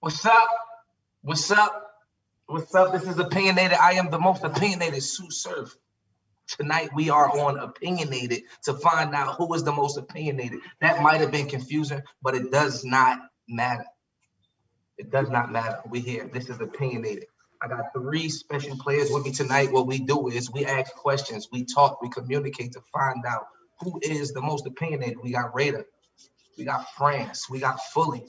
What's up? What's up? What's up? This is Opinionated. I am the most opinionated Sue Surf. Tonight we are on Opinionated to find out who is the most opinionated. That might have been confusing, but it does not matter. It does not matter. We're here. This is Opinionated. I got three special players with me tonight. What we do is we ask questions, we talk, we communicate to find out who is the most opinionated. We got Raider, we got France, we got Fully.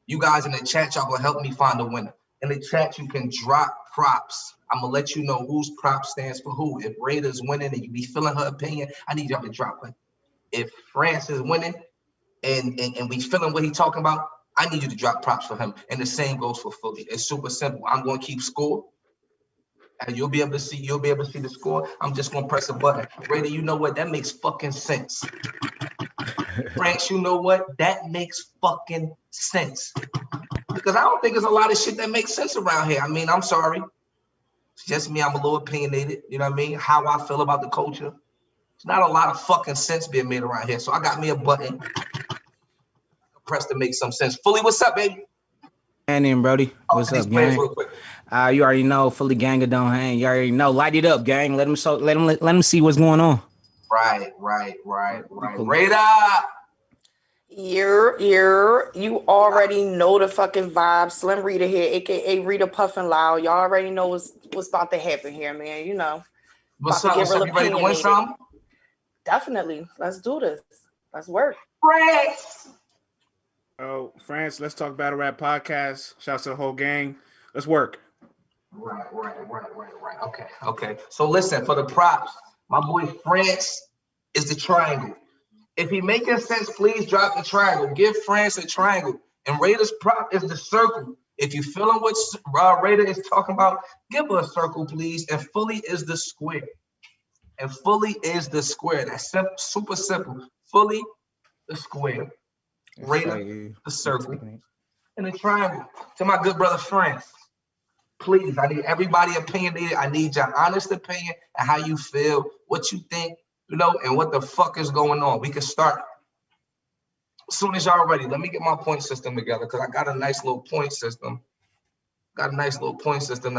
You guys in the chat, y'all gonna help me find a winner. In the chat, you can drop props. I'm gonna let you know whose prop stands for who. If Raiders winning and you be feeling her opinion, I need y'all to drop it. If France is winning and we feeling what he talking about, I need you to drop props for him. And the same goes for Fully. It's super simple. I'm gonna keep score. And you'll be able to see the score. I'm just gonna press a button. Raider, you know what? That makes fucking sense. France, you know what? That makes fucking sense. Because I don't think there's a lot of shit that makes sense around here. I mean, I'm sorry. It's just me. I'm a little opinionated. You know what I mean? How I feel about the culture. There's not a lot of fucking sense being made around here. So I got me a button. Press to make some sense. Fully, what's up, baby? And Brody, what's up, gang? You already know, Fully gang of don't hang. You already know. Light it up, gang. Let them see what's going on. Right. Raider. You already know the fucking vibe. Slim Rita here, aka Rita Puffin Loud. Y'all already know what's about to happen here, man. You know. What's up? You ready to win some? Definitely. Let's do this. Let's work. France. Oh, France, let's talk battle rap podcast. Shouts to the whole gang. Let's work. Right. Okay. So listen, for the props, my boy France is the triangle. If he making sense, please drop the triangle. Give France a triangle. And Raider's prop is the circle. If you feeling what Raider is talking about, give her a circle, please. And Fully is the square. That's super simple. Fully the square. Raider, the circle, and the triangle. To my good brother France, please, I need everybody opinionated. I need your honest opinion and how you feel, what you think, and what the fuck is going on. We can start as soon as y'all ready. Let me get my point system together because I got a nice little point system. That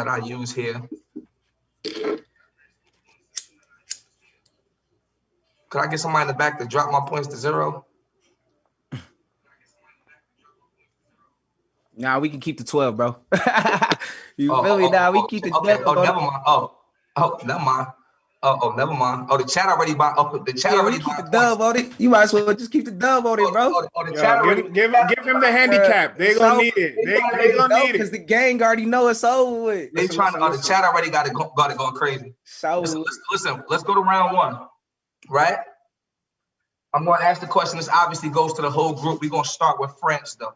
I use here. Could I get somebody in the back to drop my points to 0? Nah, we can keep the 12, bro. You feel me? Nah, we keep the 12. Never mind. Never mind. Never mind. The chat already bought. The chat already keep the dub on it. You might as well just keep the dub on it, bro. Give him the handicap. They gonna need it. They gonna need it because the gang already know it's over with. They trying to. The chat already got it going crazy. So listen. Let's go to round one, right? I'm gonna ask the question. This obviously goes to the whole group. We're gonna start with France though.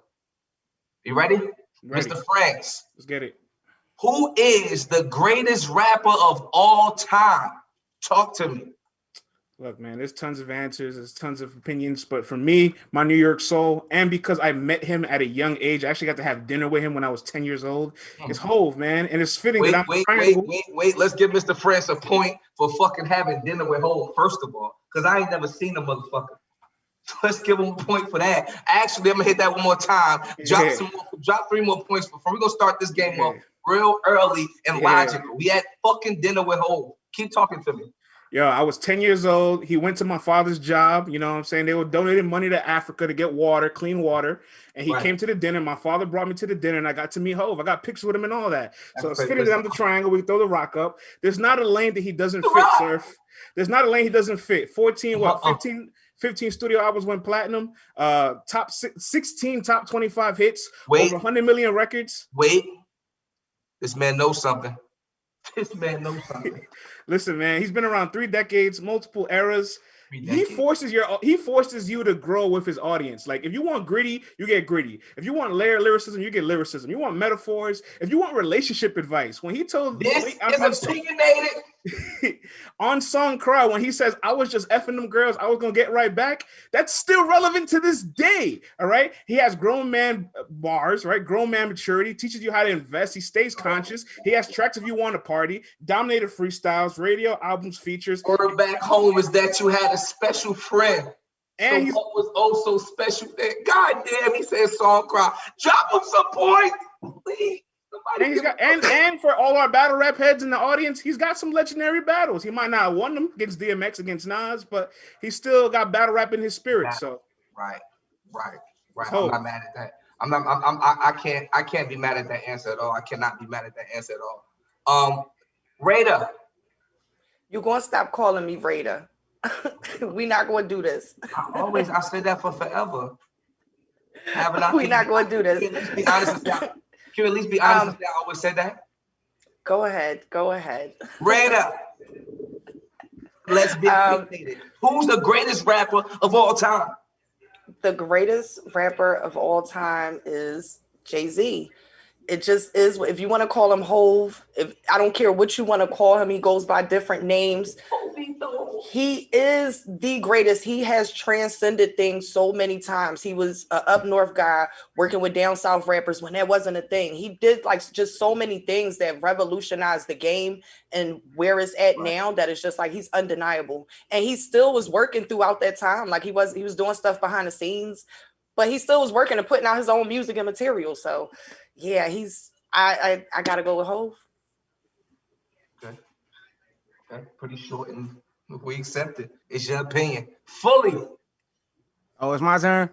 You ready? Mr. France. Let's get it. Who is the greatest rapper of all time? Talk to me. Look, man, there's tons of answers. There's tons of opinions. But for me, my New York soul, and because I met him at a young age, I actually got to have dinner with him when I was 10 years old. It's Hove, man. And it's fitting that I'm Wait. Let's give Mr. France a point for fucking having dinner with Hove, first of all, because I ain't never seen a motherfucker. Let's give him a point for that. Actually, I'm gonna hit that one more time. Drop 3 more points before we gonna start this game up real early and logical. We had fucking dinner with Hove. Keep talking to me. Yo, I was 10 years old. He went to my father's job. You know what I'm saying? They were donating money to Africa to get water, clean water. And he came to the dinner. My father brought me to the dinner and I got to meet Hove. I got pictures with him and all that. So it's fitting that I'm the triangle. We throw the rock up. There's not a lane that he doesn't fit, Surf. There's not a lane he doesn't fit. 15 studio albums went platinum, top 16 top 25 hits, over 100 million records. This man knows something. Listen, man, he's been around 3 decades, multiple eras. He forces you to grow with his audience. Like if you want gritty, you get gritty. If you want lyricism, you get lyricism. You want metaphors. If you want relationship advice, when he told this is opinionated on Song Cry, when he says I was just effing them girls, I was gonna get right back. That's still relevant to this day. All right. He has grown man bars, right? Grown man maturity, teaches you how to invest. He stays conscious. He has tracks if you want to party, dominated freestyles, radio albums, features. Word back home is that you had a special friend. And so what was so special there? God damn, he said song cry. Drop him some points, please. And he's got and for all our battle rap heads in the audience, he's got some legendary battles. He might not have won them against DMX, against Nas, but he's still got battle rap in his spirit. So right. I'm not mad at that. I can't be mad at that answer at all. I cannot be mad at that answer at all. Raider. You're gonna stop calling me Raider. We're not gonna do this. I said that for forever. We're not gonna do this. Can you at least be honest and say I always said that? Go ahead. Raider. Let's be opinionated. Who's the greatest rapper of all time? The greatest rapper of all time is Jay-Z. It just is. If you want to call him Hove, I don't care what you want to call him, he goes by different names. He is the greatest. He has transcended things so many times. He was an up north guy working with down south rappers when that wasn't a thing. He did like just so many things that revolutionized the game and where it's at now, that it's just like he's undeniable. And he still was working throughout that time. Like he was doing stuff behind the scenes, but he still was working and putting out his own music and material. So yeah, I gotta go with Hove. Okay, pretty short, and we accept it. It's your opinion. Fully. Oh, it's my turn.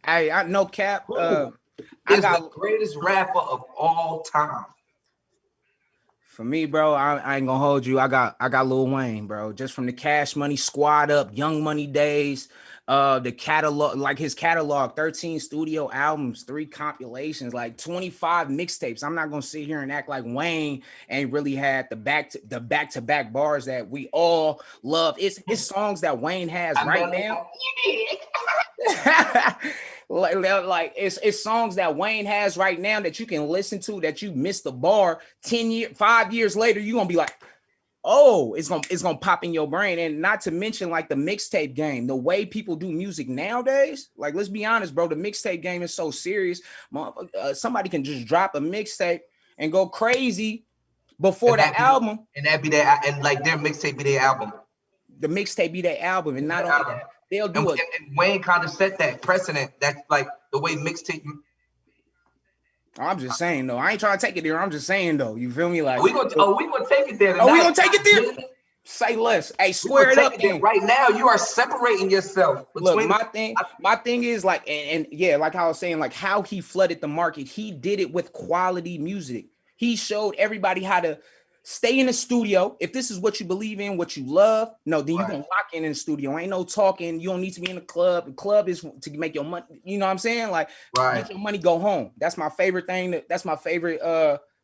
Hey, I no cap. I got the greatest rapper of all time. For me, bro, I ain't gonna hold you. I got Lil Wayne, bro. Just from the Cash Money Squad Up, Young Money days. The catalog, like his catalog, 13 studio albums, 3 compilations, like 25 mixtapes. I'm not gonna sit here and act like Wayne ain't really had the back-to-back bars that we all love. It's his songs that Wayne has right now. like it's songs that Wayne has right now that you can listen to, that you missed the bar 5 years later, you're gonna be like, oh, it's gonna pop in your brain. And not to mention like the mixtape game, the way people do music nowadays. Like, let's be honest, bro, the mixtape game is so serious. Somebody can just drop a mixtape and go crazy before the album, and that be their, and like their mixtape be their album. The mixtape be their album, and not only that, they'll do it. And Wayne kind of set that precedent. That's like the way mixtape. I'm just saying though. I ain't trying to take it there. I'm just saying though. You feel me? Like we gonna take it there. Tonight. Oh, we gonna take it there. Say less. Hey, square it up. Right now, you are separating yourself. Look, my thing is like, and yeah, like I was saying, like how he flooded the market. He did it with quality music. He showed everybody how to stay in the studio. If this is what you believe in, what you love, no, then you're gonna lock in the studio. Ain't no talking. You don't need to be in the club. The club is to make your money. You know what I'm saying? Like, get your money, go home. That's my favorite thing. That's my favorite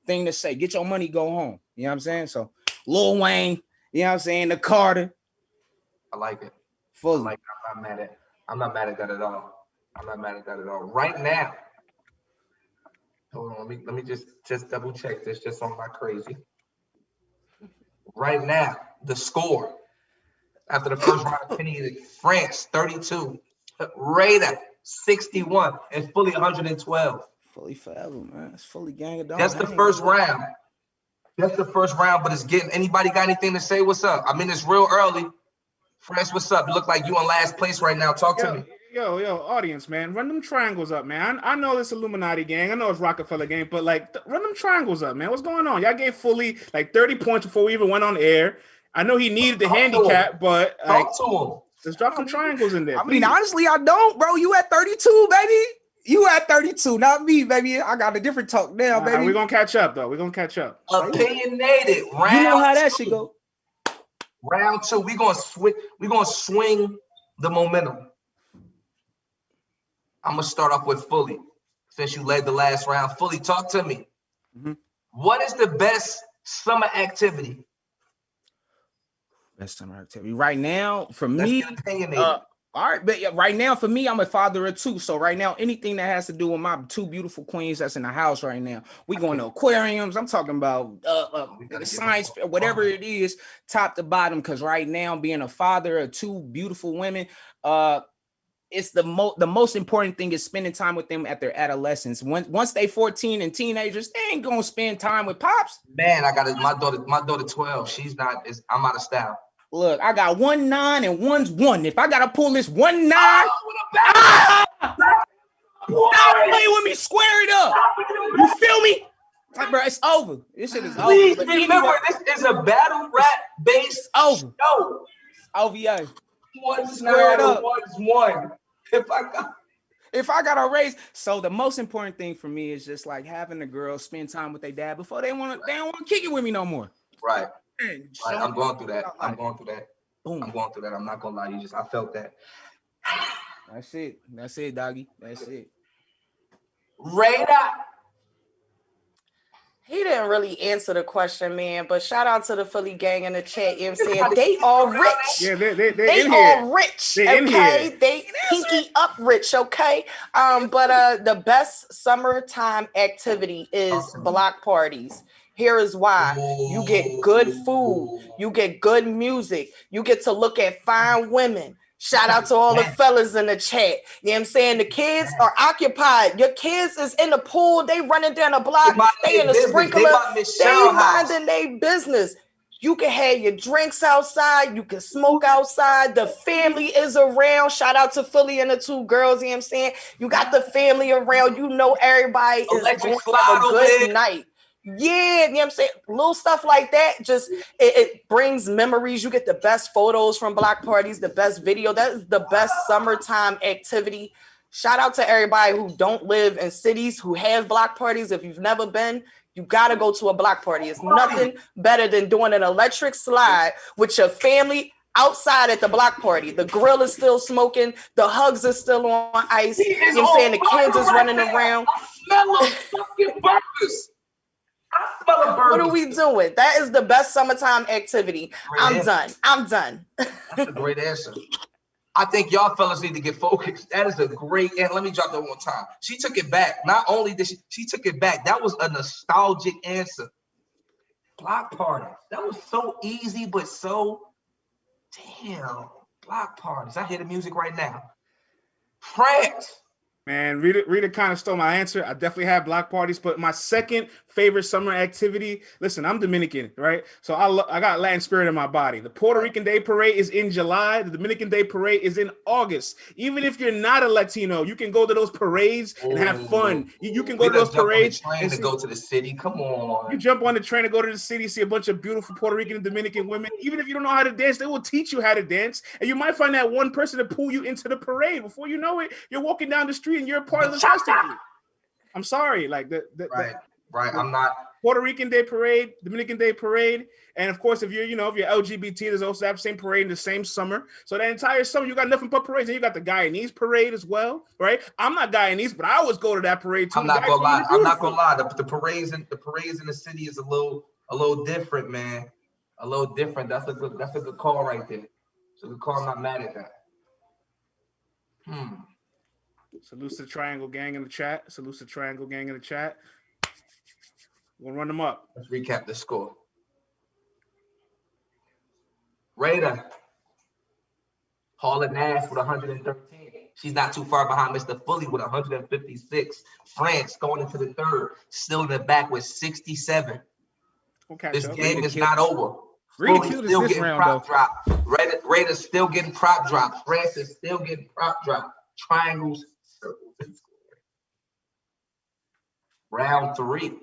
thing to say. Get your money, go home. You know what I'm saying? So Lil Wayne, you know what I'm saying? The Carter. I like it. Fully. I'm not mad at that at all. Right now. Hold on, let me just double check this just on my crazy. Right now, the score after the first round opinionated: France 32, Raider 61, and Fully 112. Fully forever, man. It's Fully gang of dogs. That's the first round. But it's getting. Anybody got anything to say? What's up? I mean, it's real early. France, what's up? You look like you in last place right now. Talk to me. Yo, audience, man, run them triangles up, man. I know this Illuminati gang. I know it's Rockefeller gang, but like, run them triangles up, man. What's going on? Y'all gave Fully like 30 points before we even went on air. I know he needed the handicap, but like, just drop some triangles in there. I mean, honestly, I don't, bro. You at 32, baby. You at 32, not me, baby. I got a different talk now, baby. We're gonna catch up, though. Opinionated. Round you know how that shit go. Round 2. We're gonna swing the momentum. I'm gonna start off with Fully, since you led the last round. Fully, talk to me. Mm-hmm. What is the best summer activity? Best summer activity right now for me. All right, but right now for me, I'm a father of 2. So right now, anything that has to do with my 2 beautiful queens that's in the house right now, we going to aquariums. I'm talking about science, whatever it is, top to bottom. Because right now, being a father of 2 beautiful women, it's the most important thing is spending time with them at their adolescence. Once they 14 and teenagers, they ain't gonna spend time with pops. Man, I got it. My daughter 12. She's not. I'm out of style. Look, I got 1 9 and 1's 1. If I gotta pull this 1 9, stop playing with me. Square it up. You feel me? Like, bro, it's over. This shit is over. Please But remember, anyway, this is a battle rap based over. show. OVA. One's Square it 9 and up. 1's 1. If I got a raise, so the most important thing for me is just like having the girls spend time with their dad before they don't want to kick it with me no more. Right. Man, Right. I'm going through that. Boom. I'm going through that. I'm not gonna lie to you. I felt that. That's it, doggy. That's it. Radar. He didn't really answer the question, man. But shout out to the Philly gang in the chat. You know what I'm saying? They all rich. Yeah, they in all here. rich. They in okay. here. They pinky up rich, okay? But the best summertime activity is block parties. Here is why. You get good food, you get good music, you get to look at fine women. Shout out to all the fellas in the chat. You know what I'm saying? The kids are occupied. Your kids is in the pool. They running down the block. They in the sprinkler. They minding their business. You can have your drinks outside. You can smoke outside. The family is around. Shout out to Philly and the 2 girls. You know what I'm saying? You got the family around. You know everybody is going to have a good night. Yeah, you know what I'm saying? Little stuff like that, just it brings memories. You get the best photos from block parties, the best video. That is the best summertime activity. Shout out to everybody who don't live in cities who have block parties. If you've never been, you got to go to a block party. It's nothing better than doing an electric slide with your family outside at the block party. The grill is still smoking. The hugs are still on ice. You know what I'm saying? The kids is running around. I smell of fucking burgers. What are we doing? That is the best summertime activity. I'm done. That's a great answer. I think y'all fellas need to get focused. That is a great answer. Let me drop that one time. She took it back. Not only did she took it back. That was a nostalgic answer. Block parties. That was so easy, but so damn. Block parties. I hear the music right now. France. Man, Rita kind of stole my answer. I definitely have block parties, but my second favorite summer activity, listen, I'm Dominican, right? So I got Latin spirit in my body. The Puerto Rican Day Parade is in July. The Dominican Day Parade is in August. Even if you're not a Latino, you can go to those parades and have fun. You can go to those parades. And go to the city. Come on. You jump on the train to go to the city, see a bunch of beautiful Puerto Rican and Dominican women. Even if you don't know how to dance, they will teach you how to dance. And you might find that one person to pull you into the parade. Before you know it, you're walking down the street and you're a part of the festival. I'm sorry, like Right. I'm not. Puerto Rican Day Parade, Dominican Day Parade, and of course, if you're LGBT, there's also that same parade in the same summer. So that entire summer, you got nothing but parades. And you got the Guyanese parade as well, right? I'm not Guyanese, but I always go to that parade too. I'm not gonna lie. The parades in the city is a little different, man. A little different. That's a good call right there. It's a good call. I'm not mad at that. Salute to the Triangle Gang in the chat. We'll run them up. Let's recap the score. Raider. Paula Nash with 113. She's not too far behind Mr. Fully with 156. France going into the third, still in the back with 67. This game is not over. Really cute is this round, though. Raiders still getting prop drops. France is still getting prop drops. Triangles, circles, and squares. Round three.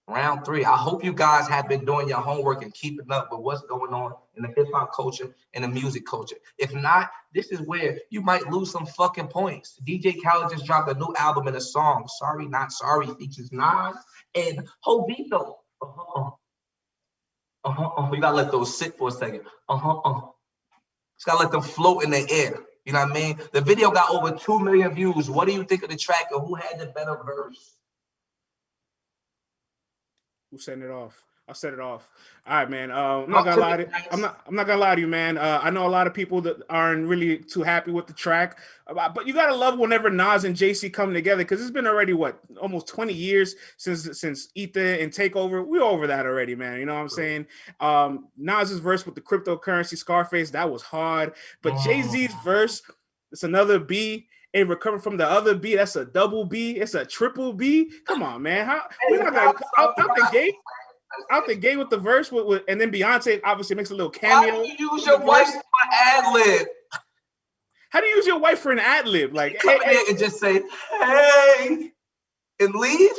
I hope you guys have been doing your homework and keeping up with what's going on in the hip hop culture and the music culture. If not, this is where you might lose some fucking points. DJ Khaled just dropped a new album and a song, Sorry Not Sorry, features Nas and Jovito. You gotta let those sit for a second. Just gotta let them float in the air. You know what I mean? The video got over 2 million views. What do you think of the track and who had the better verse? Who sent it off? I set it off. All right, man. I'm not gonna lie to you, man. I know a lot of people that aren't really too happy with the track, but you gotta love whenever Nas and JC come together, because it's been already almost 20 years since Ether and Takeover. We're over that already, man. You know what I'm saying? Nas's verse with the cryptocurrency Scarface, that was hard, but Jay-Z's verse, it's another B. A recover from the other B, that's a double B. It's a triple B. Come on, man. We're not gonna out the gate. out the gate with the verse, and then Beyonce obviously makes a little Why cameo. do you use your wife for ad lib? How do you use your wife for an ad lib? Like, come in there and just say, "Hey," and leave.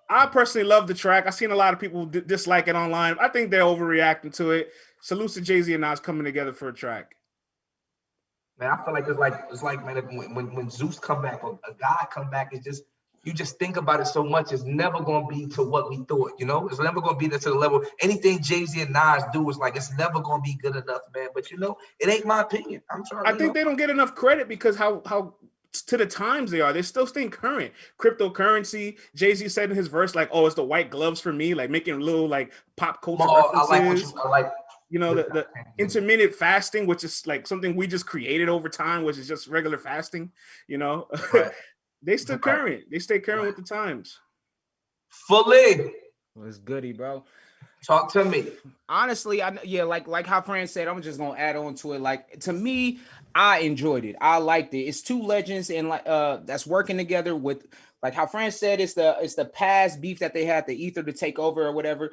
I personally love the track. I've seen a lot of people dislike it online. I think they're overreacting to it. Salute to Jay-Z and Nas coming together for a track. Man, I feel like it's like man, when Zeus come back or a guy come back, it's just you just think about it so much. It's never gonna be to what we thought, you know. It's never gonna be to the level. Anything Jay-Z and Nas do is like it's never gonna be good enough, man. But you know, it ain't my opinion. I'm sorry. I think they don't get enough credit because how to the times they are. They're still staying current. Cryptocurrency. Jay-Z said in his verse, like, "Oh, it's the white gloves for me," like making little like pop culture references. I like. You know, the intermittent fasting, which is like something we just created over time, which is just regular fasting. You know, right. They still current. They stay current with the times. Fully. What's goody, bro? Talk to me. Honestly, like how Fran said, I'm just gonna add on to it. Like to me, I enjoyed it. I liked it. It's two legends and like that's working together with like how Fran said, it's the past beef that they had, the ether to take over or whatever.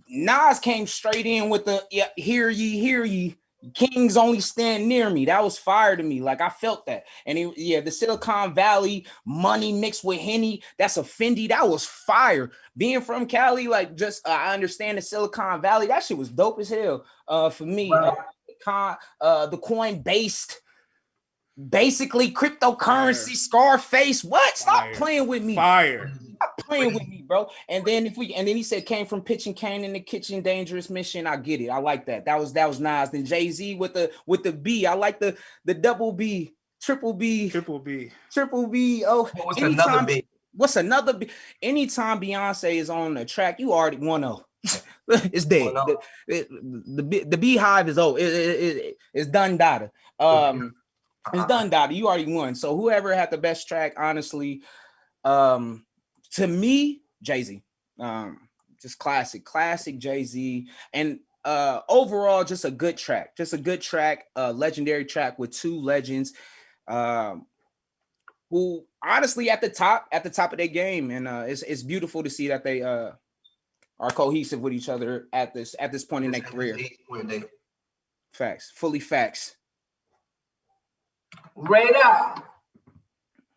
Nas came straight in with the hear ye. Kings only stand near me. That was fire to me. Like I felt that. And the Silicon Valley money mixed with Henny, that's a Fendi. That was fire. Being from Cali, like just I understand the Silicon Valley. That shit was dope as hell. For me, the coin based. Basically, cryptocurrency, Scarface. What? Stop playing with me. Stop playing with me, bro. And then he said came from pitching Kane in the kitchen, dangerous mission. I get it. I like that. That was nice. Then Jay-Z with the B. I like the double B, triple B. Oh, what's another B? What's another B? Anytime Beyonce is on the track, you already 1-0. It's dead. The beehive is over. It's done data. It's done, Dottie. You already won. So whoever had the best track, honestly, to me, Jay-Z. Just classic Jay-Z. And overall, just a good track. Legendary track with two legends who honestly at the top of their game. And it's beautiful to see that they are cohesive with each other at this point in their career. Facts. Fully facts. Radar.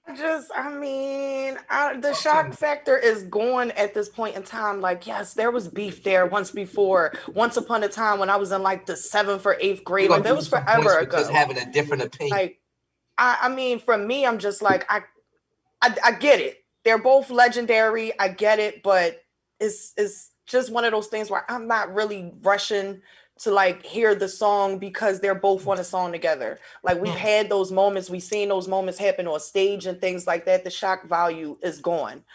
The shock factor is gone at this point in time. Like, yes, there was beef there once upon a time when I was in like the 7th or 8th grade. Like, that was forever ago. Just having a different opinion. Like, I mean, for me, I'm just like, I get it. They're both legendary. I get it, but it's just one of those things where I'm not really rushing to like hear the song because they're both on a song together. Like we've had those moments, we've seen those moments happen on stage and things like that. The shock value is gone.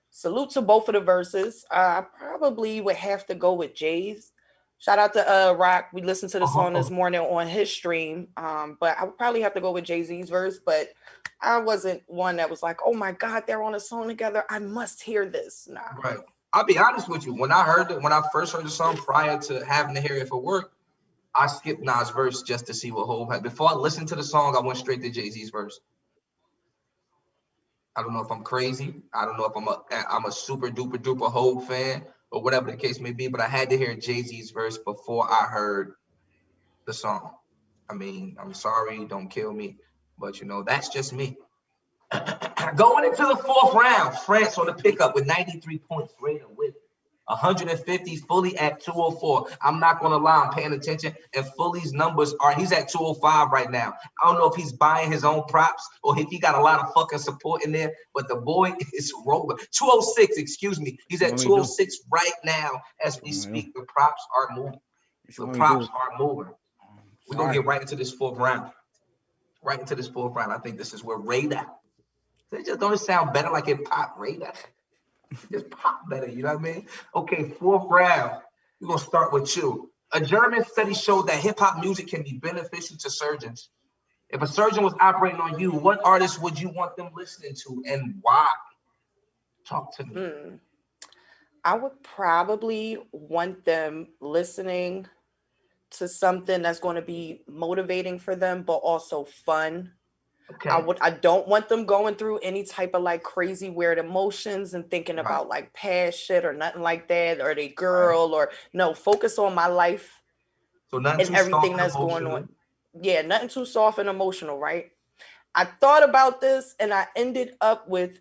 Salute to both of the verses. I probably would have to go with Jay's. Shout out to Rock. We listened to the song this morning on his stream. But I would probably have to go with Jay-Z's verse, but I wasn't one that was like, oh my God, they're on a song together. I must hear this. Nah. Right. I'll be honest with you. When I first heard the song prior to having to hear it for work, I skipped Nas' verse just to see what Hov had. Before I listened to the song, I went straight to Jay-Z's verse. I don't know if I'm crazy. I don't know if I'm a super duper Hov fan or whatever the case may be, but I had to hear Jay-Z's verse before I heard the song. I mean, I'm sorry, don't kill me, but you know, that's just me. Going into the 4th round, France on the pickup with 93 points rated with 150, Fully at 204. I'm not going to lie, I'm paying attention, and Fully's numbers he's at 205 right now. I don't know if he's buying his own props or if he got a lot of fucking support in there, but the boy is rolling. 206, excuse me. He's at 206 right now as we speak. The props are moving. We're going to get right into this 4th round. I think this is where Radar. It just don't sound better like it pop, Radar. Just pop better, you know what I mean? Okay, 4th round. We're going to start with you. A German study showed that hip-hop music can be beneficial to surgeons. If a surgeon was operating on you, what artists would you want them listening to and why? Talk to me. I would probably want them listening to something that's going to be motivating for them, but also fun. Okay. I don't want them going through any type of like crazy weird emotions and thinking about like past shit or nothing like that, or they girl or no, focus on my life. So nothing and too everything that's going on. Yeah, nothing too soft and emotional, right? I thought about this and I ended up with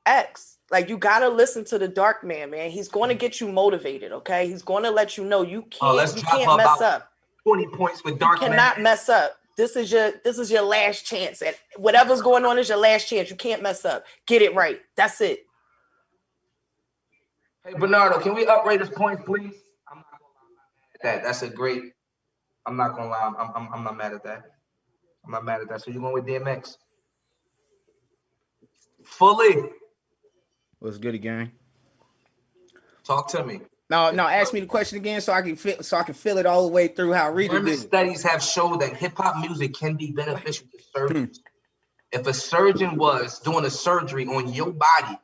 X. Like, you gotta listen to the Dark Man, man. He's going to get you motivated, okay? He's going to let you know you can't mess up. 20 points with Dark Man. You cannot mess up. This is your last chance. And whatever's going on is your last chance. You can't mess up. Get it right. That's it. Hey Bernardo, can we uprate his points, please? I'm not gonna lie at that. That's a great. I'm not gonna lie. I'm not mad at that. I'm not mad at that. So you're going with DMX? Fully. What's good again? Talk to me. No, ask me the question again so I can feel it all the way through how Rita did it. Studies have showed that hip-hop music can be beneficial to surgeons. If a surgeon was doing a surgery on your body,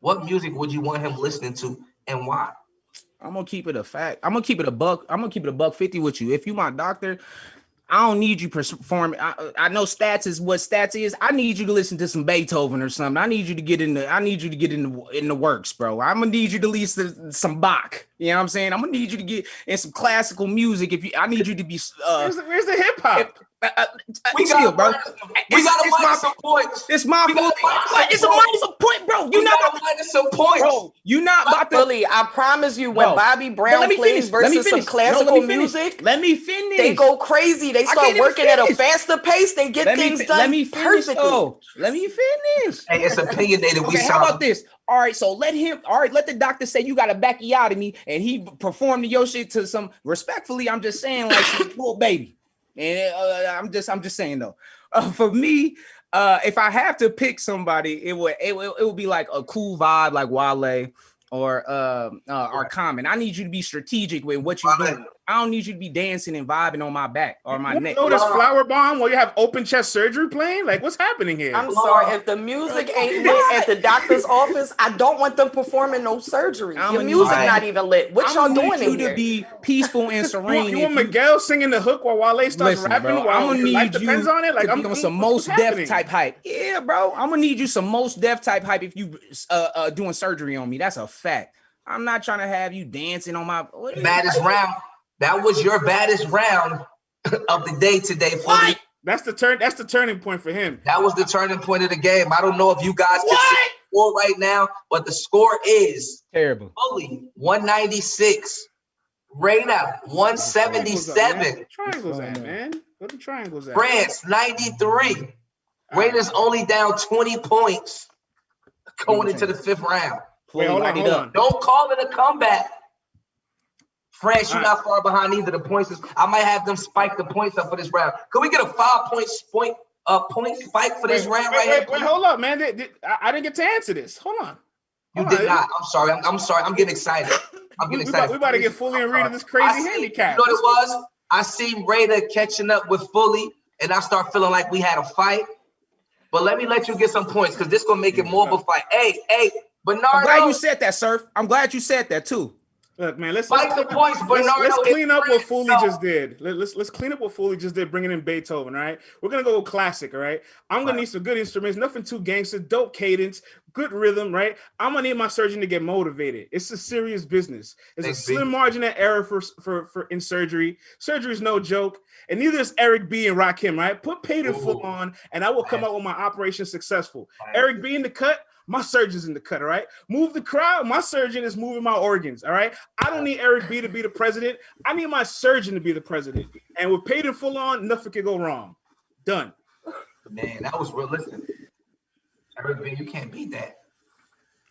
what music would you want him listening to and why? I'm gonna keep it a fact. I'm gonna keep it a buck. I'm gonna keep it a $1.50 with you. If you my doctor, I don't need you performing. I know stats is what stats is. I need you to listen to some Beethoven or something. I need you to get in the works, bro. I'm gonna need you to listen to some Bach. You know what I'm saying? I'm gonna need you to get in some classical music. I need you to be where's the hip hop? We got bro. We got minus some points. It's my fault. It's a minus a point, bro. You not about to minus some points, bro. You not about to. Fully, I promise you, when Bobby Brown plays versus some classical music, let me finish. They go crazy. They start working at a faster pace. They get things done. Let me finish. Let me finish. Hey, it's opinionated. Okay, how about this? All right, so let the doctor say you got a backiotomy, and he performed your shit to some. Respectfully, I'm just saying, like some little baby. And I'm just saying though, for me, if I have to pick somebody, it would be like a cool vibe like Wale or Common. I need you to be strategic with what you're doing. I don't need you to be dancing and vibing on my back or my neck. Notice Flower Bomb while you have open chest surgery playing? Like, what's happening here? I'm sorry. If the music ain't lit at the doctor's office, I don't want them performing no surgery. Your music not even lit. What y'all doing in here? You to be peaceful and serene. You want Miguel singing the hook while Wale starts rapping? Bro, I'm gonna need depends on it. Like, I'm on some Most Def type hype. Yeah, bro. I'm gonna need you some Most Def type hype if you doing surgery on me. That's a fact. I'm not trying to have you dancing on my baddest round. That was your baddest round of the day today. What? That's the turning point for him. That was the turning point of the game. I don't know if you guys can see the score right now, but the score is terrible. Fully 196. Reyna 177. Triangles at, man. What the triangles at? France 93. Reyna's only down 20 points going into the 5th round. Wait, hold on. Don't call it a comeback. France, you're not far behind either. The points is, I might have them spike the points up for this round. Could we get a 5-point point spike for this round right here? Wait, hold up, man. I didn't get to answer this. Hold on. You did not. I'm sorry. I'm sorry. I'm getting excited. We about to get Fully and Rita this crazy handicap. You know what it was? I see Rita catching up with Fully, and I start feeling like we had a fight. But let me let you get some points because this gonna make it more of a fight. Hey, Bernardo. I'm glad you said that, Surf. I'm glad you said that too. Look, man, let's clean up what Foley just did. Let's clean up what Foley just did, bringing in Beethoven. All right, we're gonna go classic. All right, I'm gonna need some good instruments, nothing too gangster, dope cadence, good rhythm. Right, I'm gonna need my surgeon to get motivated. It's a serious business. There's a slim margin of error for in surgery. Surgery is no joke, and neither is Eric B and Rakim. Right, put paid in full on, and I will come out with my operation successful. Eric B in the cut. My surgeon's in the cut, all right? Move the crowd. My surgeon is moving my organs, all right? I don't need Eric B to be the president. I need my surgeon to be the president. And with paid in full on, nothing can go wrong. Done. Man, that was real. Listen, Eric B, you can't beat that.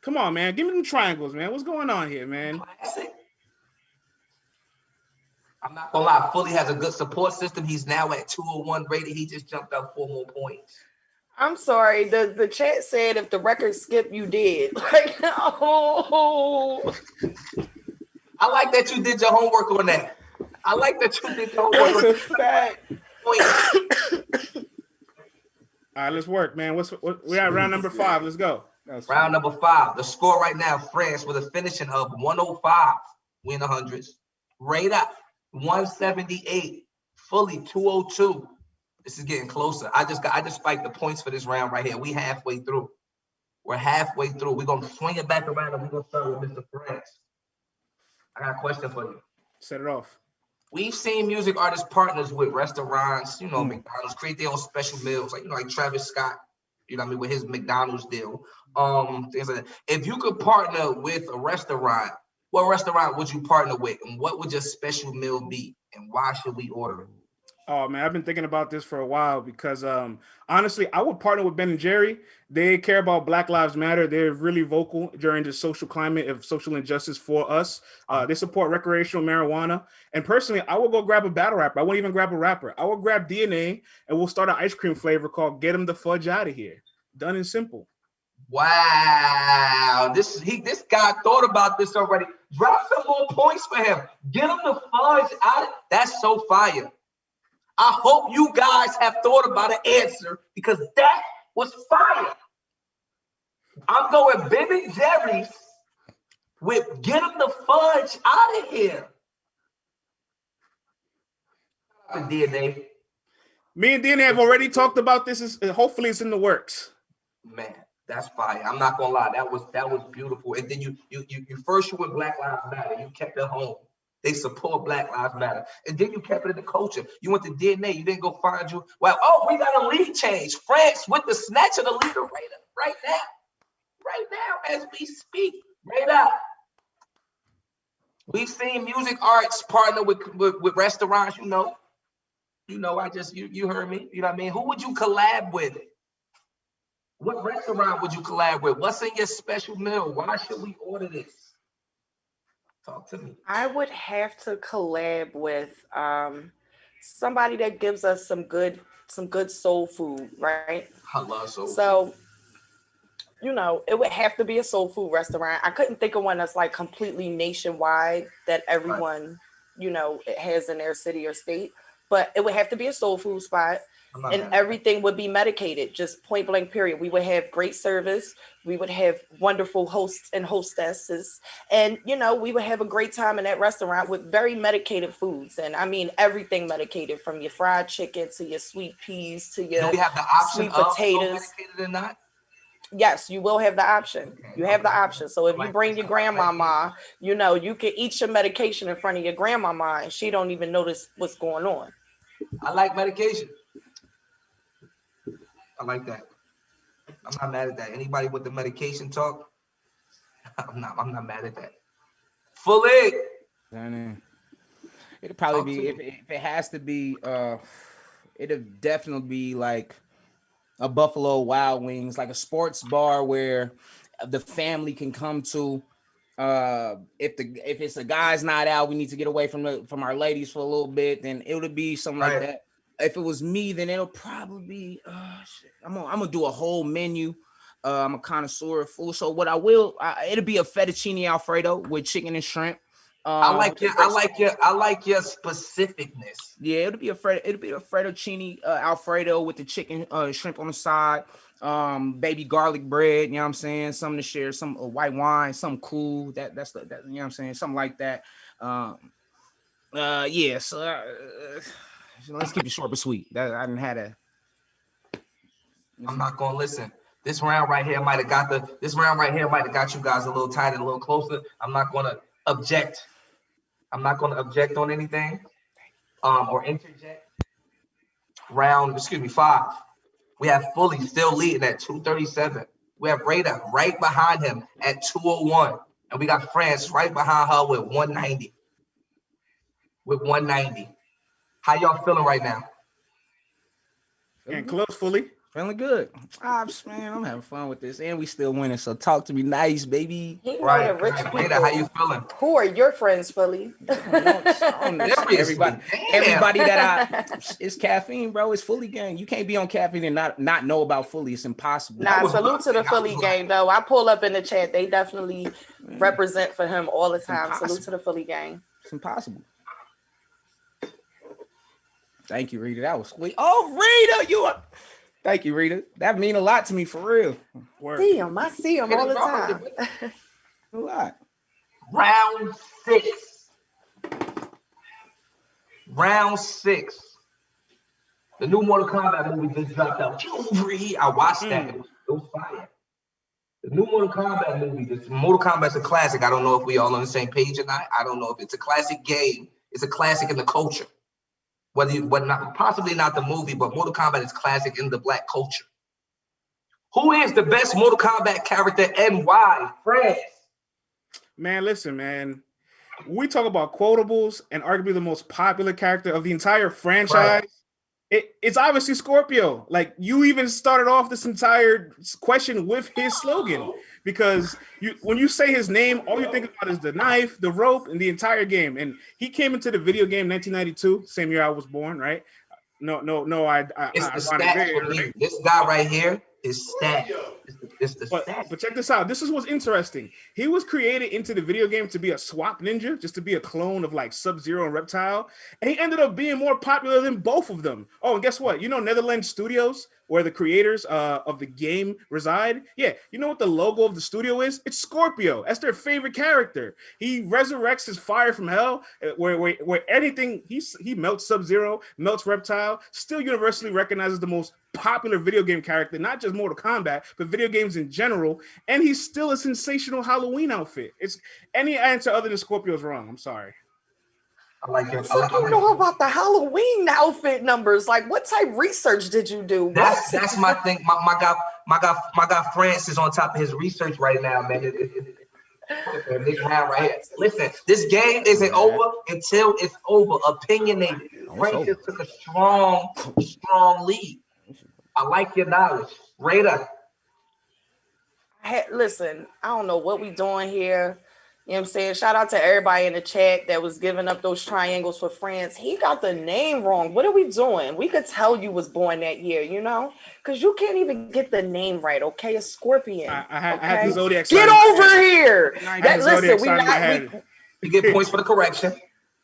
Come on, man. Give me them triangles, man. What's going on here, man? Classic. I'm not gonna lie. Fully has a good support system. He's now at 201 rated. He just jumped up 4 more points. I'm sorry. The chat said if the record skip, you did. Like, oh. I like that you did your homework on that. I like that you did your homework on that. All right, let's work, man. We're at round number 5. Let's go. Round number 5. The score right now, France with a finishing of 105. Win 100s. Rate up 178. Fully 202. This is getting closer. I just spiked the points for this round right here. We halfway through. We're halfway through. We're gonna swing it back around and we're gonna start with Mr. France. I got a question for you. Set it off. We've seen music artists partners with restaurants, you know, McDonald's, create their own special meals, like, you know, like Travis Scott, you know what I mean, with his McDonald's deal. Things like that. If you could partner with a restaurant, what restaurant would you partner with, and what would your special meal be, and why should we order it? Oh man, I've been thinking about this for a while because honestly, I would partner with Ben and Jerry. They care about Black Lives Matter. They're really vocal during the social climate of social injustice for us. They support recreational marijuana. And personally, I will go grab a battle rapper. I won't even grab a rapper. I will grab DNA and we'll start an ice cream flavor called Get 'Em the Fudge Out of Here. Done and simple. Wow, this guy thought about this already. Drop some more points for him. Get him the fudge out. That's so fire. I hope you guys have thought about an answer because that was fire. I'm going Ben and Jerry's with Get Him the Fudge Out of Here. DNA. Me and DNA have already talked about this. Hopefully it's in the works. Man, that's fire. I'm not gonna lie. That was beautiful. And then you first you went Black Lives Matter. You kept it home. They support Black Lives Matter. And then you kept it in the culture. You went to DNA. You didn't go find you. Well, oh, we got a lead change. France with the snatch of the leader right now. Right now, as we speak. Right now. We've seen music arts partner with restaurants, you know. You know, you heard me. You know what I mean? Who would you collab with? What restaurant would you collab with? What's in your special meal? Why should we order this? Talk to me. I would have to collab with somebody that gives us some good soul food, right? I love soul food. So, you know, it would have to be a soul food restaurant. I couldn't think of one that's like completely nationwide that everyone, you know, has in their city or state, but it would have to be a soul food spot. And everything would be medicated, just point blank, period. We would have great service. We would have wonderful hosts and hostesses. And, you know, we would have a great time in that restaurant with very medicated foods. And I mean, everything medicated, from your fried chicken to your sweet peas to your we have the option sweet potatoes. Medicated or not? Yes, you will have the option. You have the option. So if you bring your grandmama, you know, you can eat your medication in front of your grandmama and she don't even notice what's going on. I like medication. I like that. I'm not mad at that. Anybody with the medication talk, I'm not mad at that. Fully. It'll probably be, if it has to be, it'll definitely be like a Buffalo Wild Wings, like a sports bar where the family can come to. If it's a guy's night out, we need to get away from our ladies for a little bit, then it would be something like that. If it was me, then it'll probably be I'm gonna do a whole menu. I'm a connoisseur of food, so what it'll be a fettuccine Alfredo with chicken and shrimp. I like your specificness. Yeah, it'll be a fettuccine Alfredo with the chicken shrimp on the side. Baby garlic bread, you know what I'm saying? Something to share, some white wine, something cool. That's you know what I'm saying? Something like that. So let's keep it short but sweet. I didn't have a. I'm not gonna listen. This round right here might have got you guys a little tighter, a little closer. I'm not gonna object. I'm not gonna object on anything, or interject. Round, 5. We have Fully still leading at 237. We have Rada right behind him at 201, and we got France right behind her with 190. How y'all feeling right now? And close, Fully. Feeling good. Man, I'm having fun with this, and we still winning. So talk to me nice, baby. Right, Rada, how you feeling? Who are your friends, Fully? Everybody that it's caffeine, bro. It's Fully gang. You can't be on caffeine and not know about Fully. It's impossible. Nah, salute to the Fully gang, though. I pull up in the chat. They definitely represent for him all the time. Salute to the Fully gang. It's impossible. Thank you, Rita. That was sweet. Oh, Rita, you are. Thank you, Rita. That mean a lot to me, for real. I see him all the time. A lot. Round 6. The new Mortal Kombat movie just dropped out. Get over here. I watched that. It was fire. The new Mortal Kombat movie. Mortal Kombat's a classic. I don't know if we all on the same page or not. I don't know if it's a classic game. It's a classic in the culture. Possibly not the movie, but Mortal Kombat is classic in the black culture. Who is the best Mortal Kombat character and why? France. Man, listen, man. We talk about quotables and arguably the most popular character of the entire franchise. Right. It's obviously Scorpio. Like, you even started off this entire question with his slogan, because when you say his name, all you think about is the knife, the rope, and the entire game. And he came into the video game 1992, same year I was born, right? No. It's the stats for me. Right? This guy right here is stats. It's the stats. But check this out. This is what's interesting. He was created into the video game to be a swap ninja, just to be a clone of like Sub-Zero and Reptile. And he ended up being more popular than both of them. Oh, and guess what? You know Netherlands Studios, where the creators of the game reside? Yeah, you know what the logo of the studio is? It's Scorpio. That's their favorite character. He resurrects his fire from hell, where anything, he melts Sub-Zero, melts Reptile, still universally recognized as the most popular video game character, not just Mortal Kombat, but video games in general. And he's still a sensational Halloween outfit. It's any answer other than Scorpio's wrong. I'm sorry. I like it. I don't know about the Halloween outfit numbers. Like, what type of research did you do? That's my thing. My guy France is on top of his research right now, man. Big round right here. Listen, this game isn't over until it's over. Opinionated. France just took a strong lead. I like your knowledge. Raider. Listen, I don't know what we doing here. You know what I'm saying? Shout out to everybody in the chat that was giving up those triangles for France. He got the name wrong. What are we doing? We could tell you was born that year, you know? Because you can't even get the name right, okay? A scorpion. I had the Zodiac sign. Get over here. Listen, you get points for the correction.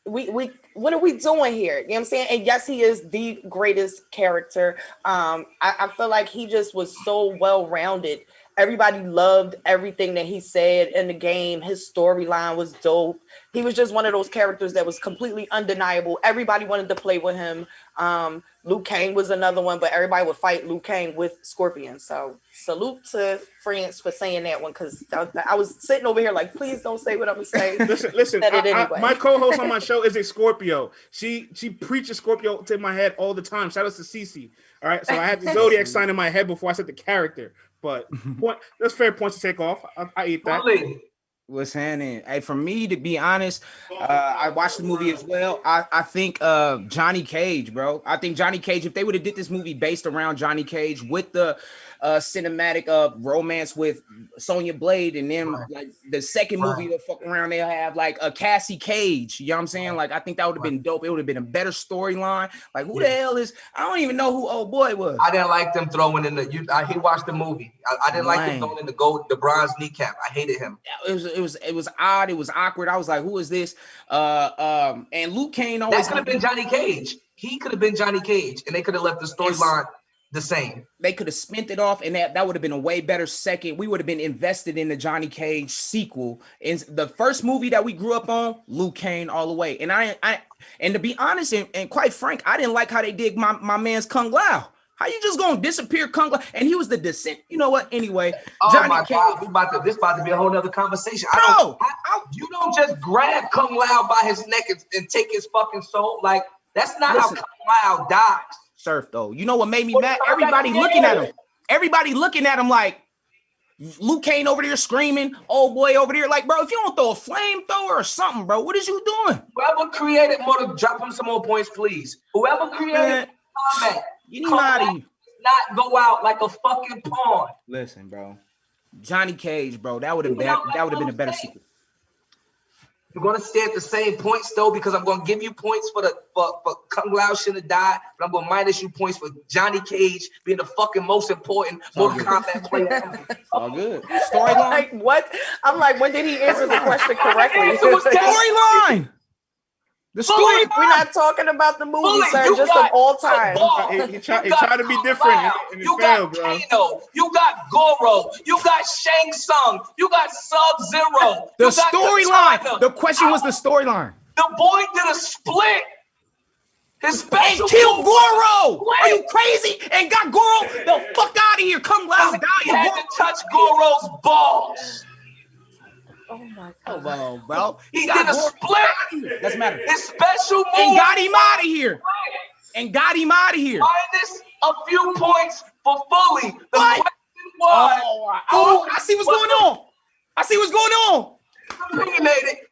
What are we doing here? You know what I'm saying? And yes, he is the greatest character. I feel like he just was so well-rounded. Everybody loved everything that he said in the game. His storyline was dope. He was just one of those characters that was completely undeniable. Everybody wanted to play with him. Liu Kang was another one, but everybody would fight Liu Kang with Scorpion. So salute to France for saying that one, because I was sitting over here like, please don't say what I'm going to say. Listen. My co-host on my show is a Scorpio. She preaches Scorpio to my head all the time. Shout out to Cece. All right, so I had the Zodiac sign in my head before I said the character. But that's fair points to take off. I eat that. What's happening? Hey, for me, to be honest, I watched the movie as well. I think Johnny Cage, bro. I think Johnny Cage, if they would have did this movie based around Johnny Cage with the cinematic romance with Sonya Blade, and then like the second movie they'll fuck around, they'll have like a Cassie Cage. You know what I'm saying? Like, I think that would have been dope. It would have been a better storyline. Like, who the hell is? I don't even know who old boy was. I didn't like them throwing in he watched the movie. I didn't like them throwing in the bronze kneecap. I hated him. It was odd. It was awkward. I was like, who is this? And Luke Kane always. That could have been Johnny Cage. He could have been Johnny Cage, and they could have left the storyline the same. They could have spent it off, and that would have been a way better second. We would have been invested in the Johnny Cage sequel. And the first movie that we grew up on, Luke Kane all the way. And and to be honest and quite frank, I didn't like how they did my man's Kung Lao. How you just gonna disappear Kung Lao? And he was the descent. You know what? Anyway, Johnny my Cage, God, this about to be a whole nother conversation. You don't just grab Kung Lao by his neck and take his fucking soul. Like, that's not how Kung Lao dies. Surf though. You know what made me mad? Everybody looking at him. Everybody looking at him like Luke Kane over there screaming, old boy over there. Like, bro, if you don't throw a flamethrower or something, bro, what is you doing? Whoever created drop him some more points, please. Whoever created combat. Anybody not go out like a fucking pawn. Listen, bro. Johnny Cage, bro. That would have been a better sequel. You're gonna stay at the same points though, because I'm gonna give you points for Kung Lao should have died, but I'm gonna minus you points for Johnny Cage being the fucking most important Mortal Kombat player. All good. Storyline. Like, what? I'm like, when did he answer the question correctly? Storyline. The story. We're not talking about the movie, sir. Just of all time. He tried to be different. You got Kano. You got Goro. You got Shang Tsung. You got Sub-Zero. The storyline. The question was the storyline. The boy did a split. His special and killed move. Goro. Wait. Are you crazy? And got Goro the fuck out of here. Come loud, die. He had to touch Goro's balls. Oh my Come god. on, bro. He got did a Goro split. out of here. Doesn't matter. His special move. And got him out of here. And got him out of here. Minus a few points for Fully. The What? question was, Oh, I see what's going on. I see what's going on. opinionated.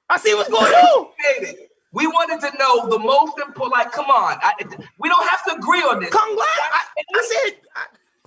I see what's going on. Opinionated. We wanted to know the most important. Like, come on, we don't have to agree on this. Come glad. I said.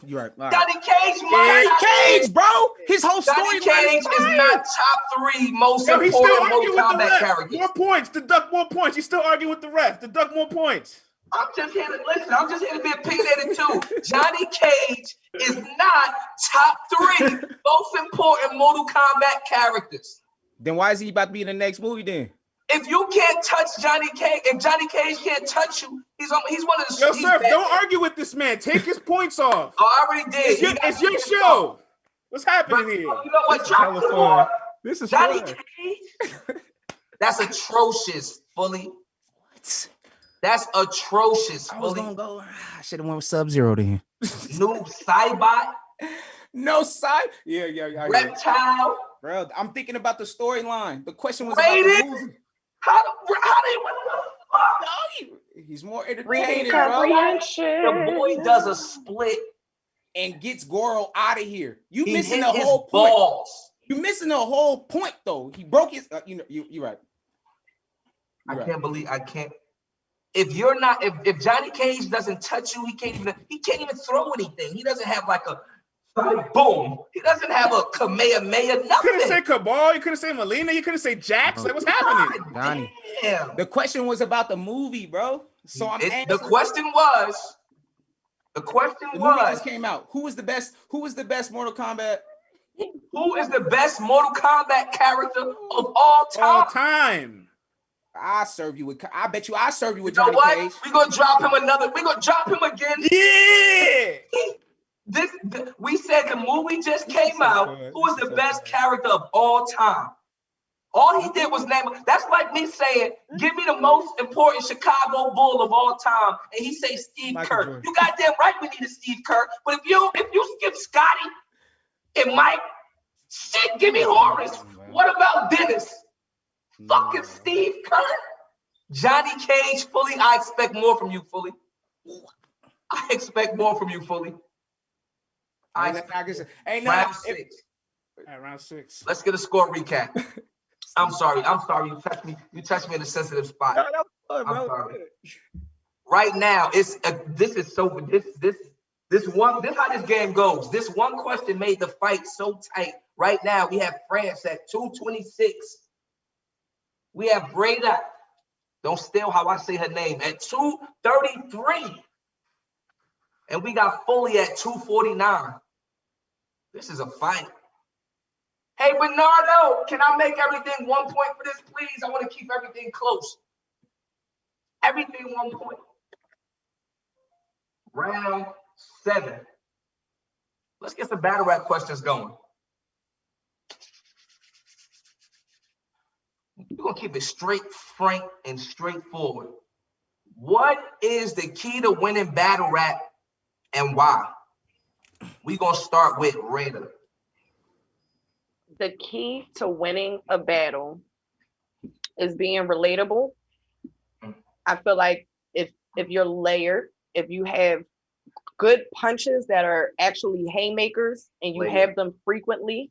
You're right. All right. Johnny Cage, Johnny Cage, bro. His whole Johnny storyline Cage is not top 3 most Yo, he's still important arguing Mortal with the Kombat ref. characters. More points. Deduct more points. He's still arguing with the ref. Deduct more points. I'm just here to listen. I'm just here to be opinionated too. Johnny Cage is not top 3 most important Mortal Kombat characters. Then why is he about to be in the next movie then? If you can't touch Johnny Cage, if Johnny Cage can't touch you, he's one of the. Yo, sir, don't argue with this man. Take his points off. Oh, I already did. It's your show. What's happening here? You know what? Drop the ball. This is Johnny fun. Cage. That's atrocious, Fully. What? That's atrocious, I was Fully. gonna go. I should have went with Sub-Zero then. Noob Cybot, No side. Yeah. Reptile. Bro, I'm thinking about the storyline. The question was Rated? about the movie. How they what the fuck? No, he's more Reading entertaining, bro. comprehension. The boy does a split. And gets Goro out of here. You He missing hit the his whole point. balls. You missing the whole point though. He broke his. You're right. I can't. If you're not, if Johnny Cage doesn't touch you, he can't even throw anything. He doesn't have like a boom. He doesn't have a Kamehameha, You nothing. couldn't say Cabal. You couldn't say Melina. You couldn't say Jax. Like, what's happening? Johnny. Damn. The question was about the movie, bro. So I'm asking. The question was. The movie just came out. Who was the best Mortal Kombat? Who is the best Mortal Kombat character of all time? All time. I serve you with. I bet you I serve you with You know Johnny what? Cage. We're gonna drop him another. We're gonna drop him again. Yeah. We said the movie just came out. Who is the best character of all time? All he did was name. That's like me saying, "Give me the most important Chicago Bull of all time," and he say Steve Michael Kerr. Jordan. You goddamn right, we need a Steve Kerr. But if you skip Scotty and Mike, shit, give me Horace. What about Dennis? Fucking Steve Kerr. Johnny Cage, Fully. I expect more from you, Fully. I expect more from you, Fully. Ain't Round not 6. At round 6. Let's get a score recap. I'm sorry. You touched me. You touched me in a sensitive spot. I'm sorry. Right now, this how this game goes. This one question made the fight so tight. Right now, we have France at 226. We have Breda. Don't steal how I say her name at 233. And we got Foley at 249. This is a fight. Hey, Bernardo, can I make everything 1 point for this, please? I want to keep everything close. Everything 1 point. Round 7. Let's get some battle rap questions going. We're going to keep it straight, frank, and straightforward. What is the key to winning battle rap and why? We're going to start with Raider. The key to winning a battle is being relatable. I feel like if you're layered, if you have good punches that are actually haymakers and you have them frequently,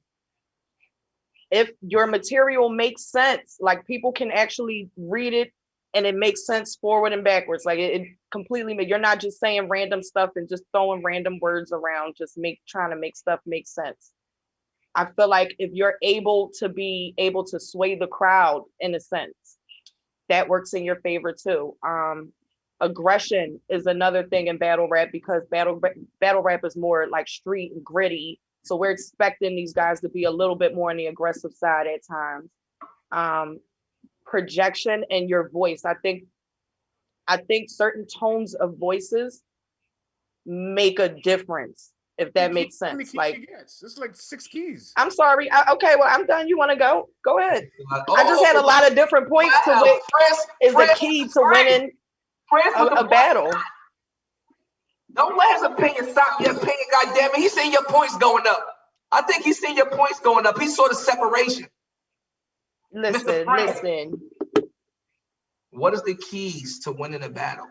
if your material makes sense, like people can actually read it and it makes sense forward and backwards. Like it completely, you're not just saying random stuff and just throwing random words around, just trying to make stuff make sense. I feel like if you're able to sway the crowd in a sense, that works in your favor too. Aggression is another thing in battle rap because battle rap is more like street and gritty. So we're expecting these guys to be a little bit more on the aggressive side at times. Projection and your voice. I think certain tones of voices make a difference. If that makes sense. Like it's like 6 keys. I'm sorry. Okay, well, I'm done. You want to go? Go ahead. I just had a lot of different points to which is the key to winning. France was a battle. Don't let his opinion stop your opinion, goddammit. He's seeing your points going up. I think he's seeing your points going up. He saw the separation. Listen. What is the keys to winning a battle?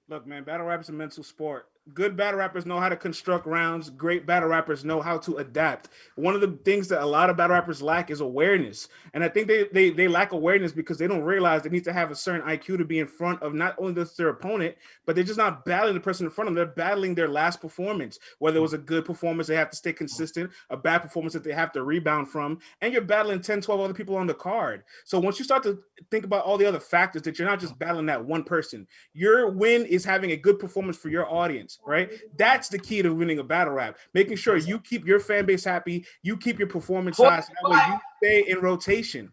Look, man, battle rap is a mental sport. Good battle rappers know how to construct rounds. Great battle rappers know how to adapt. One of the things that a lot of battle rappers lack is awareness. And I think they lack awareness because they don't realize they need to have a certain IQ to be in front of not only their opponent, but they're just not battling the person in front of them. They're battling their last performance. Whether it was a good performance, they have to stay consistent, a bad performance that they have to rebound from, and you're battling 10, 12 other people on the card. So once you start to think about all the other factors, that you're not just battling that one person, your win is having a good performance for your audience. Right? That's the key to winning a battle rap. Making sure you keep your fan base happy, you keep your performance high, so that way you stay in rotation.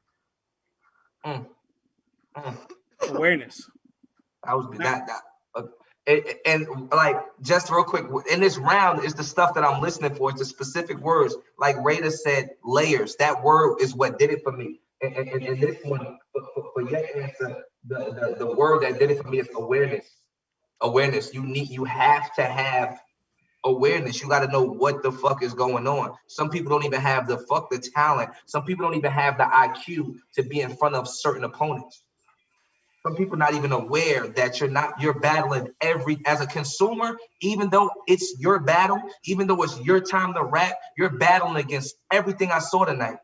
Awareness. And like, just real quick, in this round is the stuff that I'm listening for. It's the specific words. Like Raider said, layers. That word is what did it for me. And this one, for your answer, the word that did it for me is awareness. Awareness. You have to have awareness. You got to know what the fuck is going on. Some people don't even have the talent. Some people don't even have the IQ to be in front of certain opponents. Some people not even aware that you're battling as a consumer, even though it's your battle, even though it's your time to rap, you're battling against everything I saw tonight,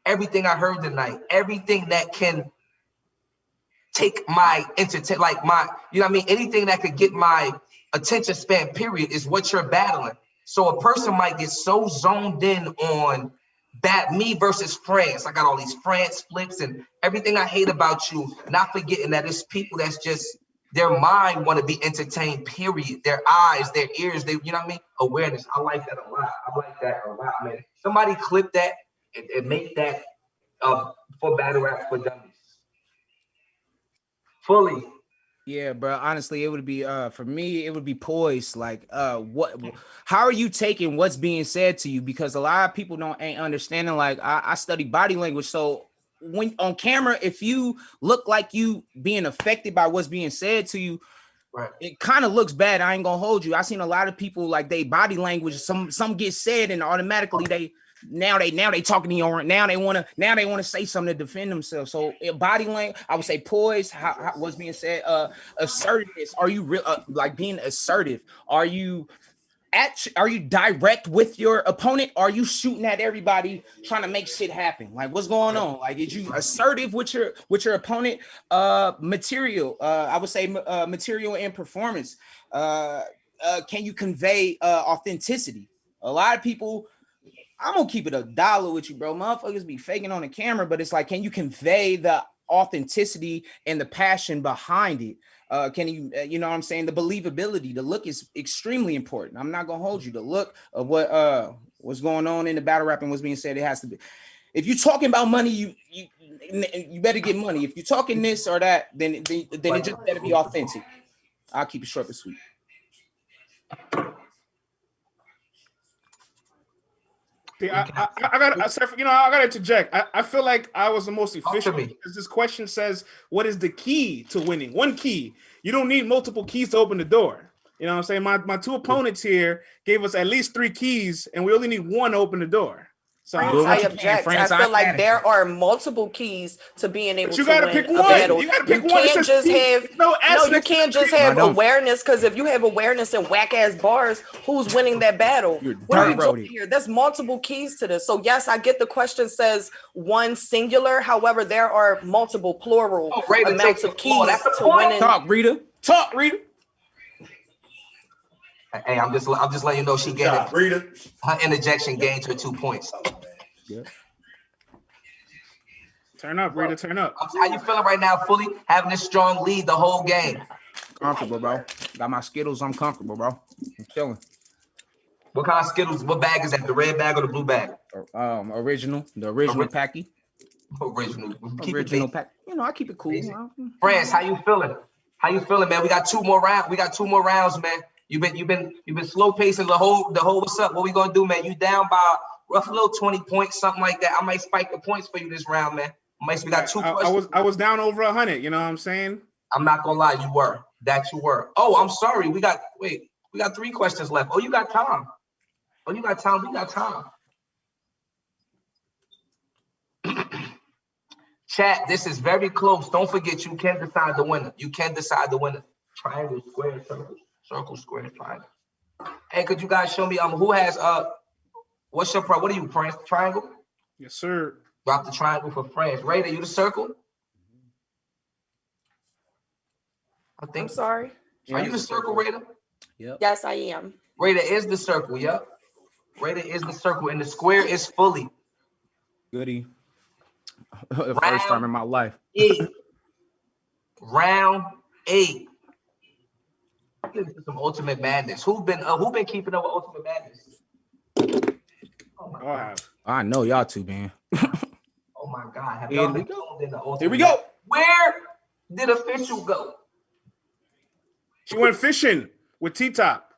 everything I heard tonight, everything that can take my entertain, like my, you know what I mean? Anything that could get my attention span, period, is what you're battling. So a person might get so zoned in on me versus France. I got all these France flips and everything I hate about you, not forgetting that it's people that's just, their mind want to be entertained, period. Their eyes, their ears, you know what I mean? Awareness. I like that a lot. Man. Somebody clip that and make that for battle rap for dummies. Fully. Yeah, bro. Honestly, it would be for me, it would be poised. Like, how are you taking what's being said to you? Because a lot of people ain't understanding. Like, I study body language, so when on camera, if you look like you being affected by what's being said to you, right, it kind of looks bad. I ain't gonna hold you. I seen a lot of people like they body language. Some get said and automatically they talking to you. Now they want to say something to defend themselves. So body language, I would say poise. How what's being said? Assertiveness. Are you real? Like being assertive? Are you direct with your opponent? Are you shooting at everybody trying to make shit happen? Like what's going on? Like is you assertive with your opponent? Material. I would say material and performance. Can you convey authenticity? A lot of people. I'm gonna keep it $1 with you, bro. Motherfuckers be faking on the camera, but it's like, can you convey the authenticity and the passion behind it? Can you, you know what I'm saying? The believability, the look is extremely important. I'm not gonna hold you. The look of what's going on in the battle rap and what's being said, it has to be. If you're talking about money, you better get money. If you're talking this or that, then it just better be authentic. I'll keep it short and sweet. I gotta interject. I feel like I was the most efficient because this question says, what is the key to winning? One key. You don't need multiple keys to open the door. You know what I'm saying? My two opponents here gave us at least 3 keys, and we only need one to open the door. So I object. I feel like there are multiple keys to being able to win pick a one. battle. You gotta pick one. You can't just have awareness, because if you have awareness and whack ass bars, who's winning that battle? What are we doing here? There's multiple keys to this. So yes, I get the question says one singular. However, there are multiple plural amounts of keys to winning. Talk, Rita. Hey, I'm just letting you know she gained it. Her interjection gained her 2 points. Yeah. Turn up, Rita. Turn up. How you feeling right now? Fully having a strong lead the whole game. Comfortable, bro. Got my Skittles. I'm comfortable, bro. I'm chilling. What kind of Skittles? What bag is that? The red bag or the blue bag? Original. The original packy. Original pack. You know, I keep it cool. France, how you feeling? Man? We got 2 more rounds. Man. You've been slow pacing the whole. What's up? What we gonna do, man? You down by rough little 20 points, something like that. I might spike the points for you this round, man. We got 2 questions. I was down over 100. You know what I'm saying? I'm not gonna lie, you were. That you were. Oh, I'm sorry. We got 3 questions left. Oh, you got time. Oh, you got time. We got time. Chat, this is very close. Don't forget, you can decide the winner. You can decide the winner. Triangle, square, circle, square, triangle. Hey, could you guys show me who has what's your what are you, France? Triangle? Yes, sir. Drop the triangle for France. Raider, you the circle? I think. I'm sorry. Are you the circle, Raider? Yep. Yes, I am. Raider is the circle, yep. Raider is the circle, and the square is fully. Goody. The first time in my life. 8. Round 8. This is some Ultimate Madness. Who been keeping up with Ultimate Madness? Oh my God. I know y'all two, man. Oh my God. Have y'all been tuned in the Ultimate Here we go. Where did Official go? She went fishing with T-Top.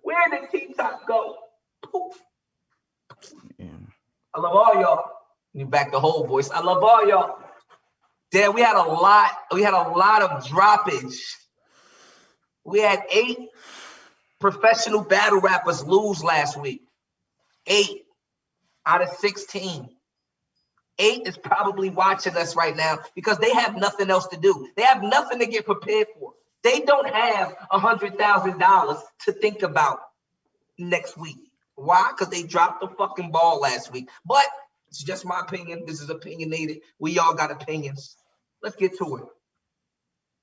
Where did T-Top go? Yeah. I love all y'all. You back the whole voice. I love all y'all. Damn, we had a lot of droppage. We had 8 professional battle rappers lose last week. 8 out of 16. 8 is probably watching us right now because they have nothing else to do. They have nothing to get prepared for. They don't have $100,000 to think about next week. Why? Because they dropped the fucking ball last week. But it's just my opinion. This is opinionated. We all got opinions. Let's get to it.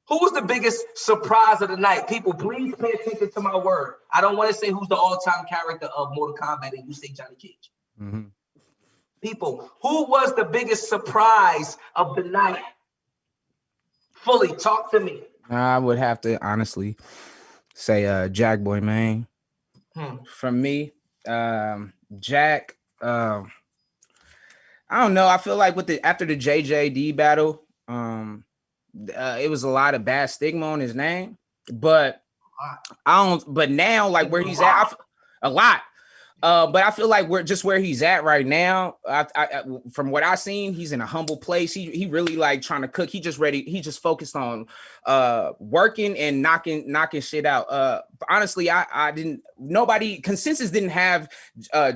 Who was the biggest surprise of the night? People, please pay attention to my word. I don't want to say who's the all-time character of Mortal Kombat and you say Johnny Cage. Mm-hmm. People, who was the biggest surprise of the night? Fully, talk to me. I would have to honestly say Jack Boy, man. From me, Jack, I don't know. I feel like after the JJD battle, it was a lot of bad stigma on his name, but but now, like where he's at, a lot. But I feel like we're just where he's at right now. From what I've seen, he's in a humble place. He really like trying to cook. He just focused on working and knocking shit out. Honestly, consensus didn't have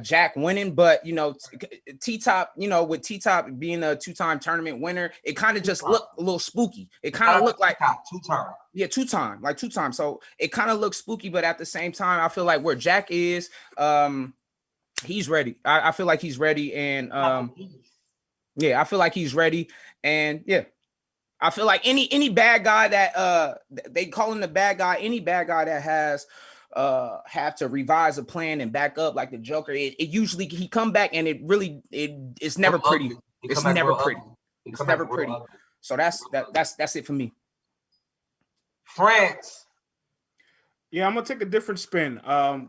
Jack winning, but you know, T-Top, you know, with T-Top being a 2-time tournament winner, it kind of just looked a little spooky. It kind of looked like 2-time. Yeah, 2-time. So it kind of looks spooky, but at the same time, I feel like where Jack is, he's ready. I feel like he's ready, and yeah, I feel like he's ready, and yeah, I feel like any bad guy that they call him the bad guy, any bad guy that has have to revise a plan and back up like the Joker, it usually he come back and it's never pretty. It's never pretty. It's never pretty. So that's it for me. France. Yeah, I'm gonna take a different spin.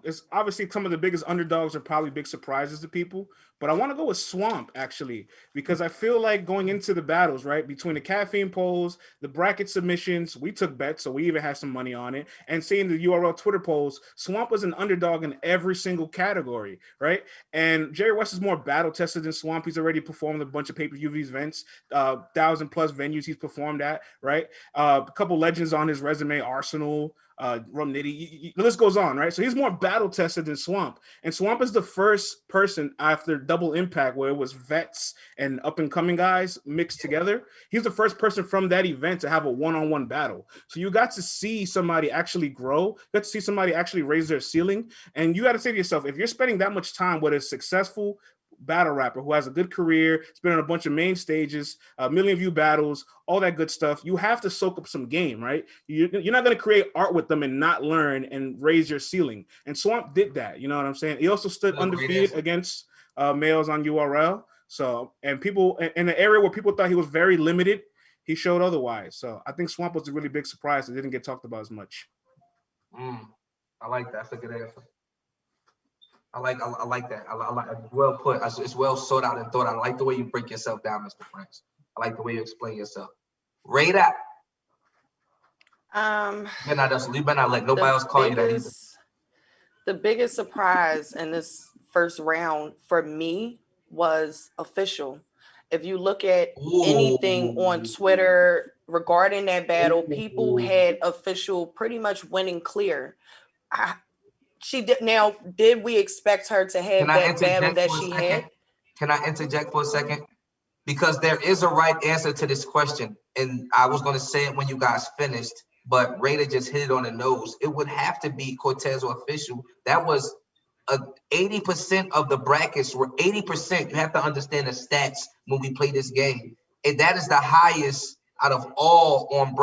It's obviously some of the biggest underdogs are probably big surprises to people, but I want to go with Swamp actually because I feel like going into the battles, right, between the caffeine polls, the bracket submissions, we took bets, so we even had some money on it, and seeing the URL Twitter polls, Swamp was an underdog in every single category, right? And Jerry West is more battle tested than Swamp. He's already performed a bunch of pay-per-view events, 1,000+ venues he's performed at, right? A couple legends on his resume, Arsenal. Rum Nitty, the list goes on, right? So he's more battle tested than Swamp, and Swamp is the first person after Double Impact where it was vets and up and coming guys mixed together. He's the first person from that event to have a one-on-one battle. So you got to see somebody actually grow, you got to see somebody actually raise their ceiling, and you got to say to yourself, if you're spending that much time with a successful battle rapper who has a good career, it's been on a bunch of main stages, a million view battles, all that good stuff, you have to soak up some game, right? You're not going to create art with them and not learn and raise your ceiling. And Swamp did that, you know what I'm saying? He also stood undefeated against males on URL. So, and people in an area where people thought he was very limited, he showed otherwise. So I think Swamp was a really big surprise that didn't get talked about as much. I like that. That's a good answer. I like that. I like well put. It's well sought out and thought. I like the way you break yourself down, Mr. France. I like the way you explain yourself. Rate that. You better not let nobody else call you that either. The biggest surprise in this first round for me was Official. If you look at anything on Twitter, regarding that battle, people had official pretty much winning clear. She did. Now, did we expect her to have that battle that she had? Can I interject for a second? Because there is a right answer to this question. And I was going to say it when you guys finished, but Raider just hit it on the nose. It would have to be Cortez or Official. That was 80% of the brackets were 80%. You have to understand the stats when we play this game. And that is the highest out of all on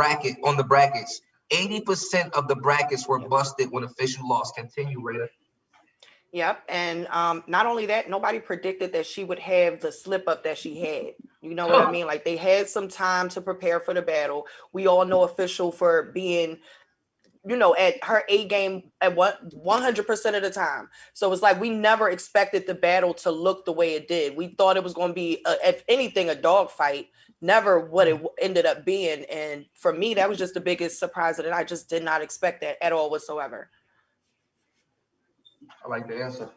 the brackets. 80% of the brackets were busted when Official lost. Continue, Raider. Yep. And not only that, nobody predicted that she would have the slip up that she had. You know what I mean? Like, they had some time to prepare for the battle. We all know Official for being, you know, at her A game at 100% of the time. So it's like we never expected the battle to look the way it did. We thought it was going to be, if anything, a dogfight. Never what it ended up being. And for me, that was just the biggest surprise that I just did not expect that at all whatsoever. I like the answer.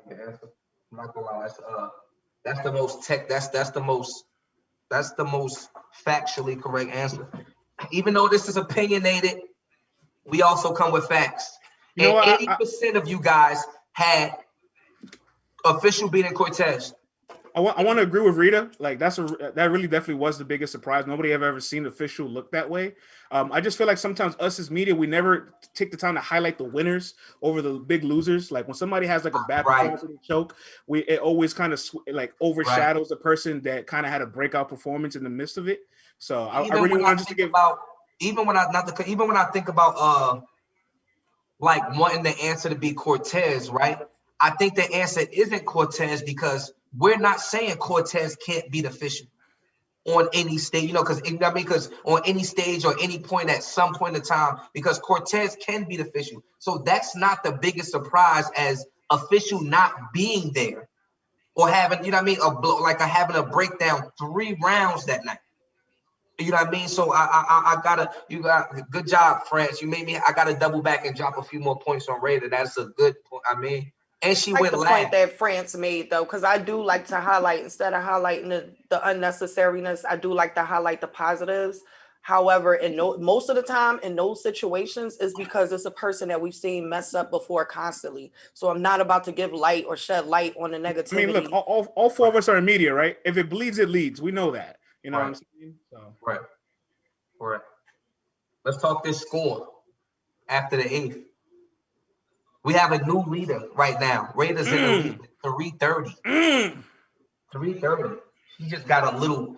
I'm not gonna lie. That's the most that's the most factually correct answer. Even though this is opinionated, we also come with facts. You know, and 80% of you guys had Official beating Cortez. I want to agree with Rita. Like, that really definitely was the biggest surprise. Nobody have ever seen Official look that way. I just feel like sometimes us as media, we never take the time to highlight the winners over the big losers. Like, when somebody has like a bad performance in a choke, it always kind of like overshadows the person that kind of had a breakout performance in the midst of it. So I really want just to give even when I think about like wanting the answer to be Cortez, right? I think the answer isn't Cortez because we're not saying Cortez can't beat Official on any stage, you know, because on any stage or any point at some point in time, because Cortez can beat Official. So that's not the biggest surprise as Official not being there or having, you know what I mean, having a breakdown 3 rounds that night. You know what I mean? So you got good job, France. You made me. I gotta double back and drop a few more points on Raider. That's a good point. I mean, and she went last. Point that France made though, because I do like to highlight instead of highlighting the unnecessariness. I do like to highlight the positives. However, most of the time in those situations is because it's a person that we've seen mess up before constantly. So I'm not about to give light or shed light on the negativity. I mean, look, all 4 of us are in media, right? If it bleeds, it leads. We know that. You know what I'm saying? So. Right. Let's talk this score after the 8th. We have a new leader right now. Raiders in the lead, 330. 330. He just got a little.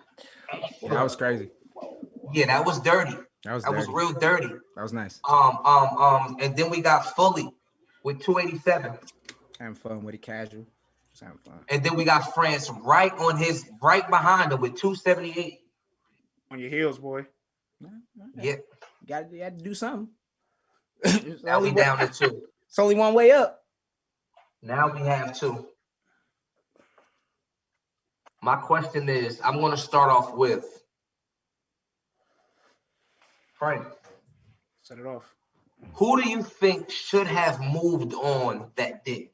That was crazy. Yeah, that was dirty. That was real dirty. That was nice. And then we got Fully with 287. Having fun with it, casual. Just having fun. And then we got France right behind him with 278. On your heels, boy. Yeah. You had to do something. Now we down to 2. It's only one way up. Now we have 2. My question is, I'm going to start off with Frank. Set it off. Who do you think should have moved on that did?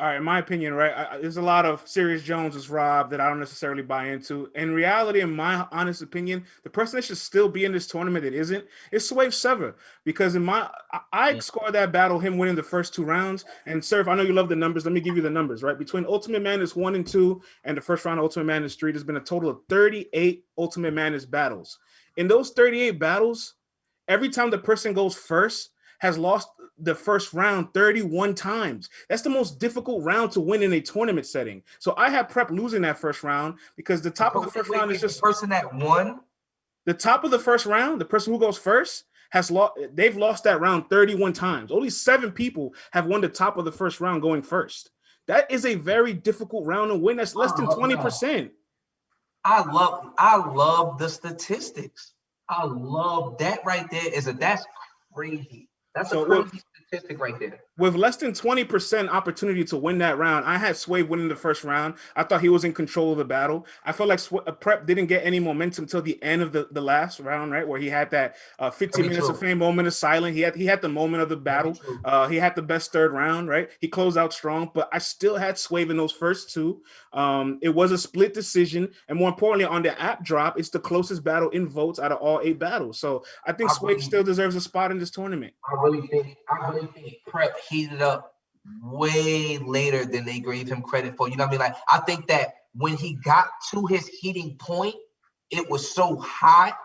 All right, in my opinion, right, there's a lot of Serious Jones is robbed that I don't necessarily buy into. In reality, in my honest opinion, the person that should still be in this tournament that isn't is Swave Sever. Because I scored that battle, him winning the first 2 rounds. And Surf, I know you love the numbers. Let me give you the numbers, right? Between Ultimate Madness 1 and 2 and the first round of Ultimate Madness 3, there's been a total of 38 Ultimate Madness battles. In those 38 battles, every time the person goes first, has lost the first round 31 times. That's the most difficult round to win in a tournament setting. So I have Prep losing that first round because the top of the first round is just the person that won. The top of the first round, the person who goes first has lost. They've lost that round 31 times. Only 7 people have won the top of the first round going first. That is a very difficult round to win. That's less than 20%. I love the statistics. I love that right there. That's crazy. That's a crazy statistic right there. with less than 20% opportunity to win that round, I had Swave winning the first round. I thought he was in control of the battle. I felt like Prep didn't get any momentum until the end of the last round, right? Where he had that 15 minutes of fame, moment of silence. He had the moment of the battle. He had the best third round, right? He closed out strong, but I still had Swave in those first two. It was a split decision. And more importantly, on the app drop, it's the closest battle in votes out of all 8 battles. So I think Swave still deserves a spot in this tournament. I really think Prep heated up way later than they gave him credit for. You know what I mean? Like, I think that when he got to his heating point, it was so hot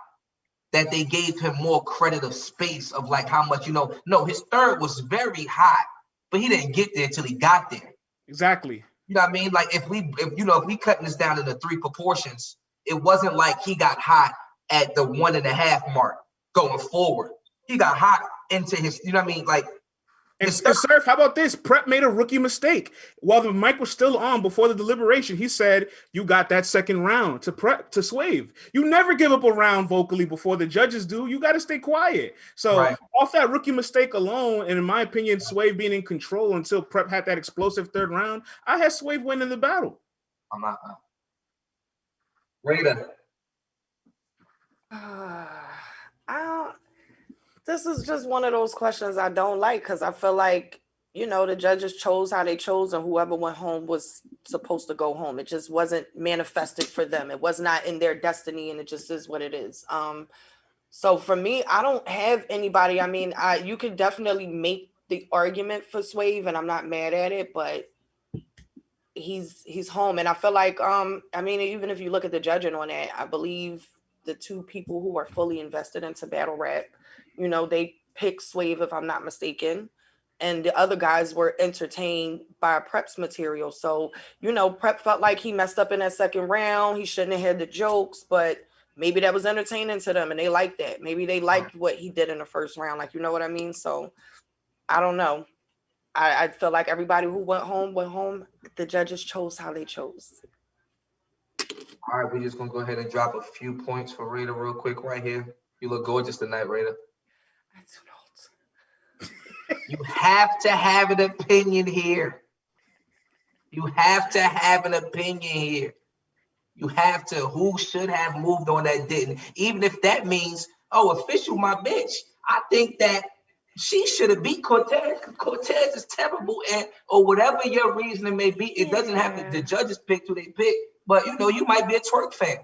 that they gave him more credit of space of like how much, no, his third was very hot, but he didn't get there till he got there. Exactly. You know what I mean? Like if we cutting this down into 3 proportions, it wasn't like he got hot at the 1.5 mark going forward. He got hot into his, you know what I mean? Like, and Surf, how about this? Prep made a rookie mistake. While the mic was still on before the deliberation, he said, "You got that second round to Swave. You never give up a round vocally before the judges do. You got to stay quiet." So off that rookie mistake alone, and in my opinion, Swave being in control until Prep had that explosive third round, I had Swave winning the battle. I'm not. Raider. This is just one of those questions I don't like because I feel like, the judges chose how they chose and whoever went home was supposed to go home. It just wasn't manifested for them. It was not in their destiny and it just is what it is. So for me, I don't have anybody. I mean, you could definitely make the argument for Swave and I'm not mad at it, but he's home. And I feel like, even if you look at the judging on that, I believe the 2 people who are fully invested into battle rap, they picked Swave, if I'm not mistaken, and the other guys were entertained by Prep's material. So, Prep felt like he messed up in that second round. He shouldn't have had the jokes, but maybe that was entertaining to them and they liked that. Maybe they liked what he did in the first round. Like, you know what I mean? So I don't know. I feel like everybody who went home. The judges chose how they chose. All right, we're just going to go ahead and drop a few points for Raider real quick right here. You look gorgeous tonight, Raider. You have to have an opinion here. You have to have an opinion here. You have to. Who should have moved on that didn't? Even if that means, official my bitch. I think that she should have beat Cortez. Cortez is terrible, or whatever your reasoning may be. It doesn't have to. The judges picked who they pick, but you might be a Twerk fan.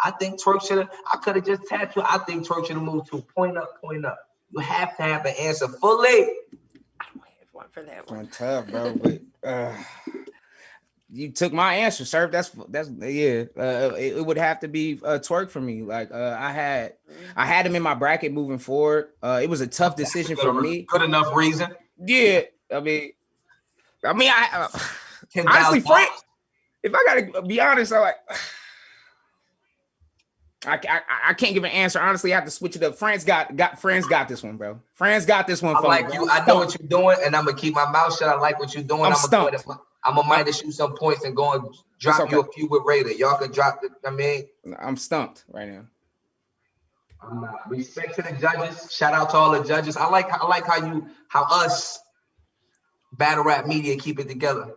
I think Twerk should have. I could have just tapped you. I think Twerk should have moved to point up, point up. You have to have an answer fully. I don't have one for that one. Tough, bro. But you took my answer, sir. That's yeah. It would have to be Twerk for me. Like I had him in my bracket moving forward. It was a tough decision for me. Good enough reason. Yeah, I mean, I honestly, Frank. If I gotta be honest, I can't give an answer. Honestly, I have to switch it up. France got this one, bro. France got this one. I like you. I know what you're doing, and I'm gonna keep my mouth shut. I like what you're doing. I'm stumped. I'm gonna mind to shoot some points and go and drop you a few with Raider. Y'all can drop it. I'm stumped right now. I'm not. Respect to the judges. Shout out to all the judges. I like how us battle rap media keep it together.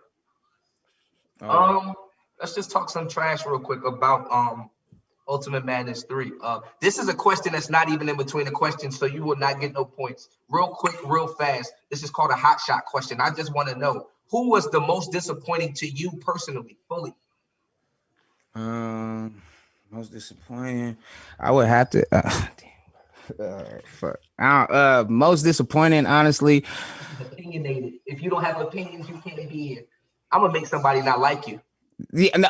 Let's just talk some trash real quick about Ultimate Madness 3. This is a question that's not even in between the questions, so you will not get no points. Real quick, real fast. This is called a hot shot question. I just want to know who was the most disappointing to you personally, fully. Most disappointing. I would have to. Most disappointing, honestly. Opinionated. If you don't have opinions, you can't be here. I'm gonna make somebody not like you. Yeah, no,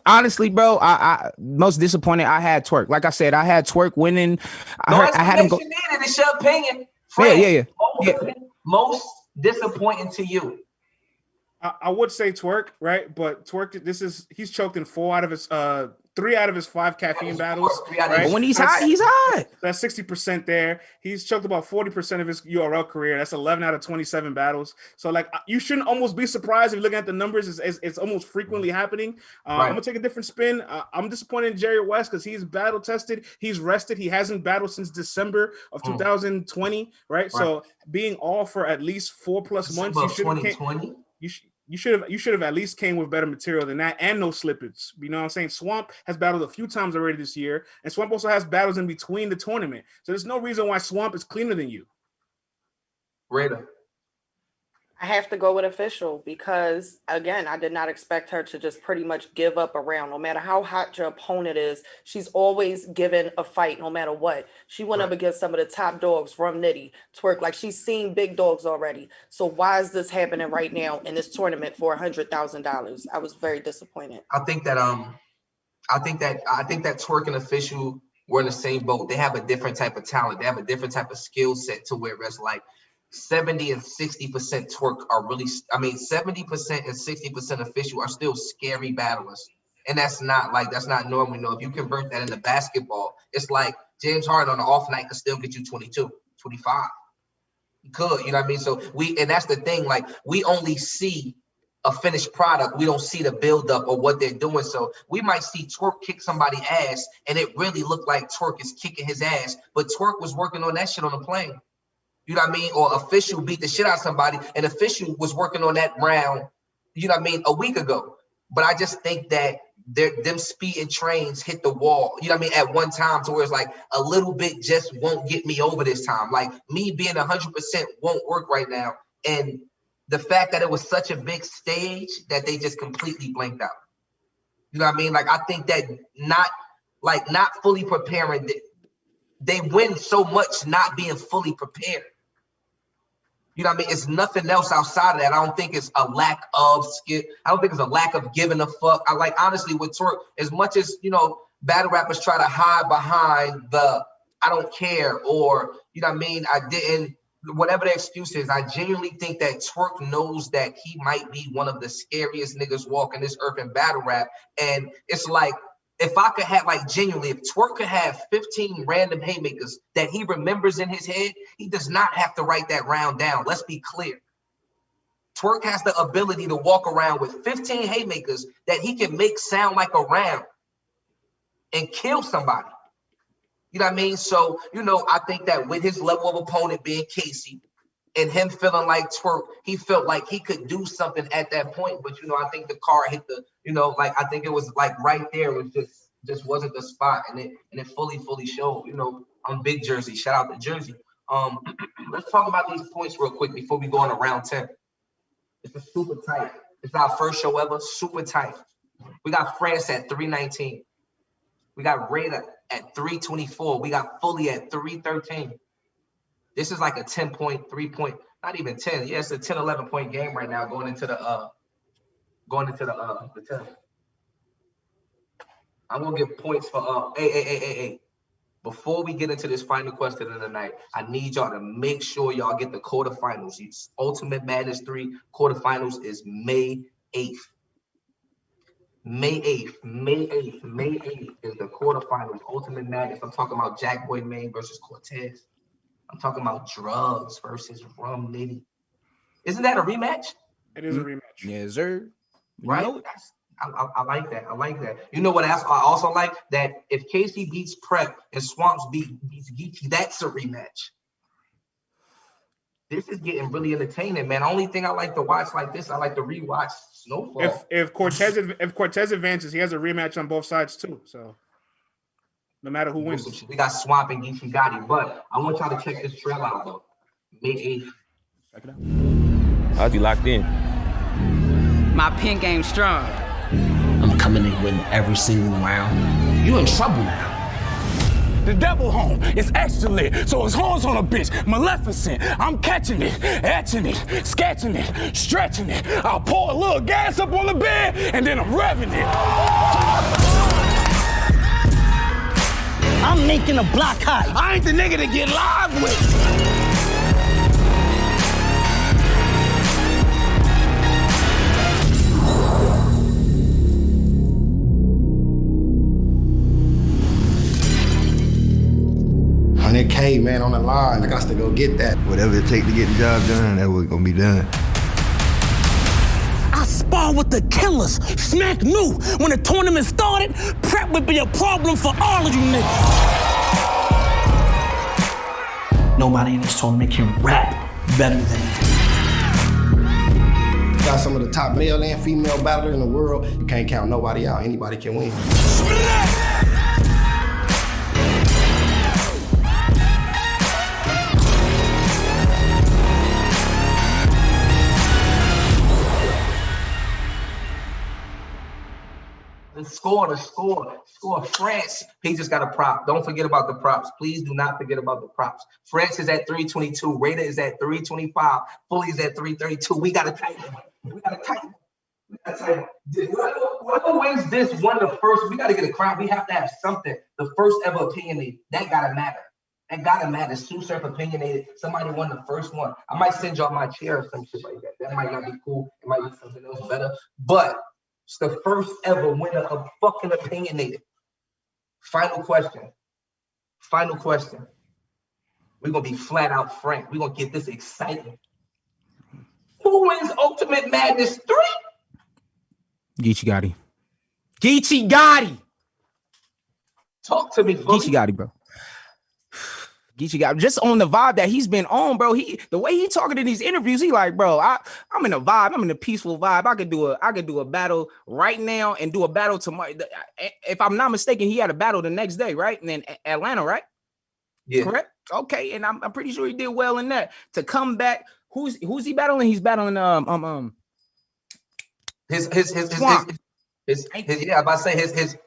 honestly, bro, I most disappointed. I had Twerk. Like I said, I had Twerk winning. I had him go. It's your opinion. Friend, yeah. Most disappointing to you. I would say Twerk, right? But Twerk, he's choked in 4 out of his 3 out of his 5 caffeine battles. But when he's hot, he's hot. That's 60% there. He's choked about 40% of his URL career. That's 11 out of 27 battles. So like you shouldn't almost be surprised if you're looking at the numbers. It's almost frequently happening. I'm gonna take a different spin. I'm disappointed in Jerry West because he's battle tested. He's rested. He hasn't battled since December of 2020. Right. So being all for at least 4+ months, you should have at least came with better material than that and no slippage. You know what I'm saying? Swamp has battled a few times already this year, and Swamp also has battles in between the tournament. So there's no reason why Swamp is cleaner than you. Raider. I have to go with Official because, again, I did not expect her to just pretty much give up a round. No matter how hot your opponent is, she's always given a fight no matter what. She went up against some of the top dogs, Rum Nitty, Twerk. Like, she's seen big dogs already. So why is this happening right now in this tournament for $100,000? I was very disappointed. I think that Twerk and Official were in the same boat. They have a different type of talent. They have a different type of skill set to where it's like 70 and 60% Twerk are really, 70% and 60% Official are still scary battlers. And that's not normal. If you convert that into basketball, it's like James Harden on an off night could still get you 22, 25. He could, you know what I mean? So and that's the thing, like we only see a finished product. We don't see the buildup or what they're doing. So we might see Twerk kick somebody's ass and it really looked like Twerk is kicking his ass, but Twerk was working on that shit on the plane. You know what I mean? Or Official beat the shit out of somebody, and Official was working on that round, you know what I mean, a week ago. But I just think that them speeding trains hit the wall, you know what I mean, at one time to where it's like a little bit just won't get me over this time. Like me being 100% won't work right now. And the fact that it was such a big stage that they just completely blanked out. You know what I mean? Like I think that not fully preparing, they win so much not being fully prepared. You know what I mean? It's nothing else outside of that. I don't think it's a lack of skill. I don't think it's a lack of giving a fuck. I like, honestly, with Twerk, as much as, battle rappers try to hide behind the I don't care or, you know what I mean, I didn't, whatever the excuse is, I genuinely think that Twerk knows that he might be one of the scariest niggas walking this earth in battle rap. And it's like, if I could have, like, genuinely, if Twerk could have 15 random haymakers that he remembers in his head, he does not have to write that round down. Let's be clear. Twerk has the ability to walk around with 15 haymakers that he can make sound like a round and kill somebody. You know what I mean? So, I think that with his level of opponent being Casey and him feeling like Twerk, he felt like he could do something at that point. But, I think the car hit the, I think it was like right there. It was just wasn't the spot. And it fully showed, on Big Jersey. Shout out to Jersey. Let's talk about these points real quick before we go on to round 10. It's a super tight. It's our first show ever, super tight. We got France at 319. We got Raider at 324. We got Fully at 313. This is like a 10-point, 3-point, not even 10. Yeah, it's a 10, 11-point game right now going into the 10. I'm gonna give points for hey. Before we get into this final question of the night, I need y'all to make sure y'all get the quarterfinals. It's Ultimate Madness 3 quarterfinals is May 8th. May 8th is the quarterfinals, Ultimate Madness. I'm talking about Jack Boy Maine versus Cortez. I'm talking about Drugs versus Rum Nitty. Isn't that a rematch? It is a rematch. Yes, sir. Right? I like that. I like that. You know what else I also like? That if Casey beats Prep and Swamps beats Geechee, that's a rematch. This is getting really entertaining, man. Only thing I like to watch like this, I like to rewatch Snowfall. If Cortez advances, he has a rematch on both sides too. So no matter who wins, we got Swamp and Geechee Gotti. But I want y'all to check this trail out though. May 8th. Check it out. I'll be locked in. My pen game strong. I'm coming in winning every single round. You in trouble now. The devil home is extra lit, so his horns on a bitch, Maleficent. I'm catching it, etching it, sketching it, stretching it. I'll pour a little gas up on the bed, and then I'm revving it. I'm making a block high. I ain't the nigga to get live with. day, man, on the line. I got to go get that. Whatever it takes to get the job done, that's what's gonna be done. I spar with the killers. Smack knew when the tournament started, prep would be a problem for all of you niggas. Nobody in this tournament can rap better than me. Got some of the top male and female battlers in the world. You can't count nobody out. Anybody can win. The score. France, he just got a prop. Don't forget about the props. Please do not forget about the props. France is at 322. Raider is at 325. Fully is at 332. We got to tighten. Whoever wins this won the first. We got to get a crown. We have to have something. The first ever opinionated. That got to matter. Sue Surf opinionated. Somebody won the first one. I might send y'all my chair or some shit like that. That might not be cool. It might be something else better. But it's the first ever winner of fucking opinionated. Final question. We're going to be flat out frank. We're going to get this exciting. Who wins Ultimate Madness 3? Geechee Gotti. Talk to me, Fully. Geechee Gotti, bro. Geechee Gotti, just on the vibe that he's been on, bro. The way he talking in these interviews, he like, bro, I'm in a vibe. I'm in a peaceful vibe. I could do a battle right now and do a battle tomorrow. If I'm not mistaken, he had a battle the next day, right? And then Atlanta, right? Yeah. Correct. Okay, and I'm pretty sure he did well in that. To come back, who's he battling? He's battling his yeah, I'm about to say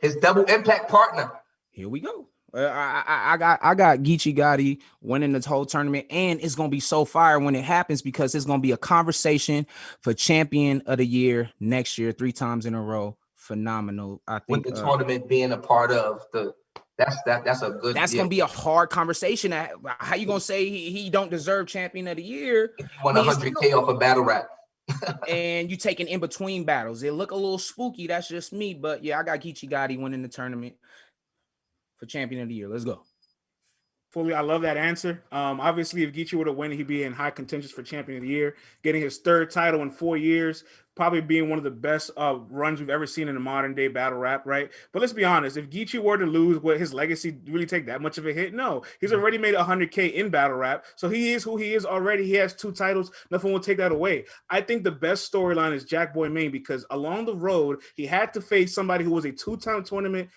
his double impact partner. Here we go. I got Geechee Gotti winning this whole tournament, and it's gonna be so fire when it happens because it's gonna be a conversation for champion of the year next year, 3 times in a row. Phenomenal. I think with the tournament being a part of that's a good. That's gonna be a hard conversation. How you gonna say he don't deserve champion of the year? If you won 100K off a battle rap. And you taking in between battles. It look a little spooky. That's just me, but yeah, I got Geechee Gotti winning the tournament for champion of the year. Let's go. Fully, I love that answer. Obviously, if Geechee were to win, he'd be in high contention for champion of the year, getting his 3rd title in 4 years, probably being one of the best runs we've ever seen in the modern day battle rap, right? But let's be honest, if Geechee were to lose, would his legacy really take that much of a hit? No, he's already made 100K in battle rap, so he is who he is already. He has 2 titles. Nothing will take that away. I think the best storyline is Jack Boy Maine, because along the road, he had to face somebody who was a two-time tournament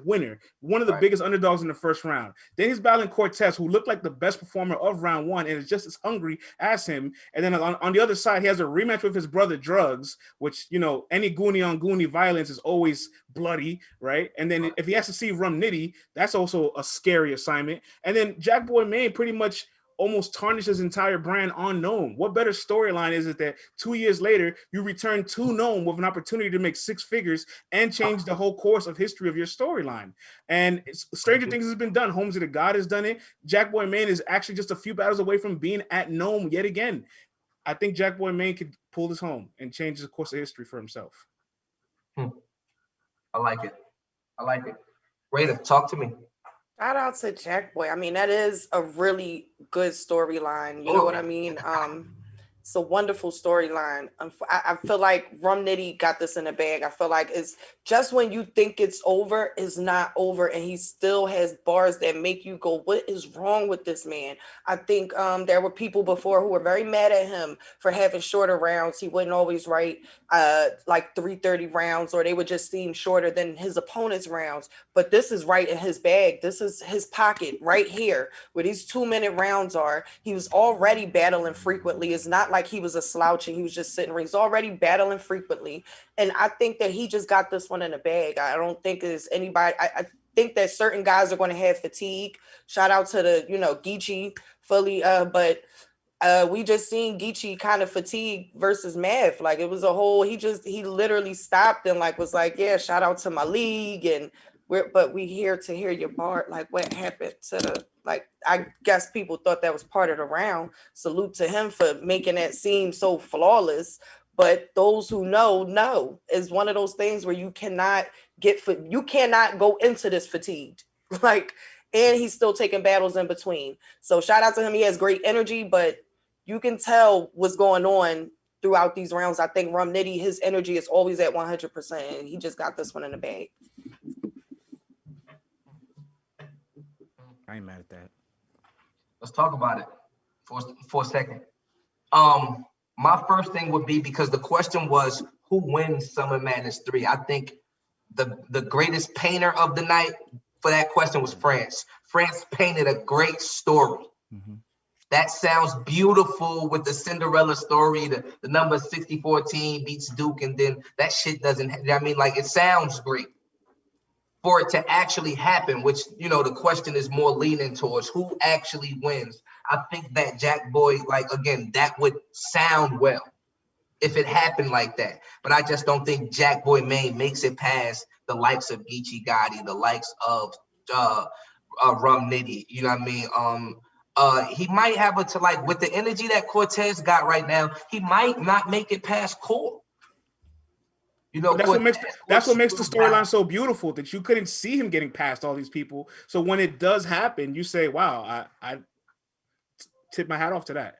winner, one of the biggest underdogs in the first round. Then he's battling Cortez, who looked like the best performer of round 1 and is just as hungry as him. And then on the other side, he has a rematch with his brother Drugs, which, you know, any Goonie on Goonie violence is always bloody, right? And then if he has to see Rum Nitty, that's also a scary assignment. And then Jack Boy Maine pretty much almost tarnished his entire brand on Gnome. What better storyline is it that 2 years later you return to Gnome with an opportunity to make 6 figures and change the whole course of history of your storyline? And Stranger Things has been done. Holmes of the God has done it. Jack Boy Maine is actually just a few battles away from being at Gnome yet again. I think Jack Boy Maine could pull this home and change the course of history for himself. I like it. Raider, talk to me. Shout out to Jack Boy. I mean, that is a really good storyline. You know what I mean? It's a wonderful storyline. I feel like Rum Nitty got this in the bag. I feel like it's just when you think it's over, it's not over. And he still has bars that make you go, what is wrong with this man? I think there were people before who were very mad at him for having shorter rounds. He wouldn't always write like 330 rounds, or they would just seem shorter than his opponent's rounds. But this is right in his bag. This is his pocket right here where these 2-minute rounds are. He was already battling frequently. It's not like he was a slouch and he was just sitting. He's already battling frequently. And I think that he just got this one in the bag. I don't think there's anybody. I think that certain guys are going to have fatigue. Shout out to the, Geechee fully. But we just seen Geechee kind of fatigue versus Math. Like it was a whole, he literally stopped and was like, yeah, shout out to my league. And we here to hear your part. Like what happened to I guess people thought that was part of the round. Salute to him for making that seem so flawless. But those who know is one of those things where you cannot go into this fatigued. Like and he's still taking battles in between. So shout out to him. He has great energy, but you can tell what's going on throughout these rounds. I think Rum Nitty, his energy is always at 100%, and he just got this one in the bag. I ain't mad at that. Let's talk about it for a second. My first thing would be, because the question was who wins Summer Madness 3. I think the greatest painter of the night for that question was France. France painted a great story. Mm-hmm. That sounds beautiful with the Cinderella story, the number 64 team beats Duke, and then that shit doesn't, I mean, like, it sounds great. For it to actually happen, which, you know, the question is more leaning towards who actually wins. I think that Jack Boy, like, again, that would sound well if it happened like that. But I just don't think Jack Boy Maine makes it past the likes of Geechee Gotti, the likes of Rum Nitty, you know what I mean? He might have it to, like, with the energy that Cortez got right now, he might not make it past Core. You know, that's what makes the storyline so beautiful, that you couldn't see him getting past all these people. So when it does happen, you say, "Wow, I tip my hat off to that."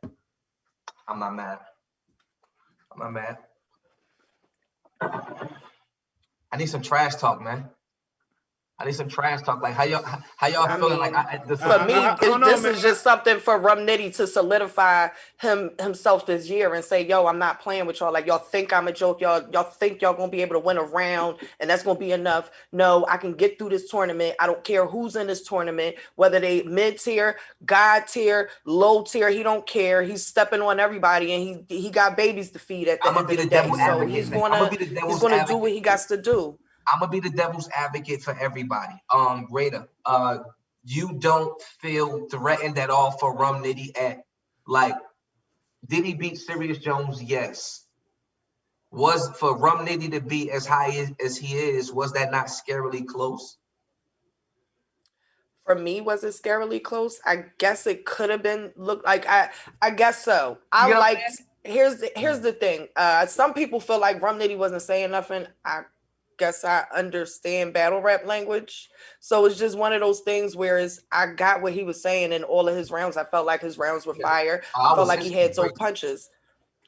I'm not mad. I need some trash talk, man. I need some trash talk. Like, how y'all feeling? Mean, like, for me, this is just something for Rum Nitty to solidify himself this year and say, "Yo, I'm not playing with y'all. Like, y'all think I'm a joke. Y'all think y'all gonna be able to win a round, and that's gonna be enough. No, I can get through this tournament. I don't care who's in this tournament, whether they mid tier, God tier, low tier. He don't care. He's stepping on everybody, and he got babies to feed at the end of the day. So he's gonna do what he got to do." I'm gonna be the devil's advocate for everybody. Raider, you don't feel threatened at all for Rum Nitty at, like, did he beat Serious Jones? Yes. Was for Rum Nitty to be as high as he is, was that not scarily close? For me, was it scarily close? I guess it could have been. I guess so. Here's the thing. Some people feel like Rum Nitty wasn't saying nothing. I guess I understand battle rap language. So it's just one of those things where I got what he was saying in all of his rounds. I felt like his rounds were fire. I felt like he had some punches.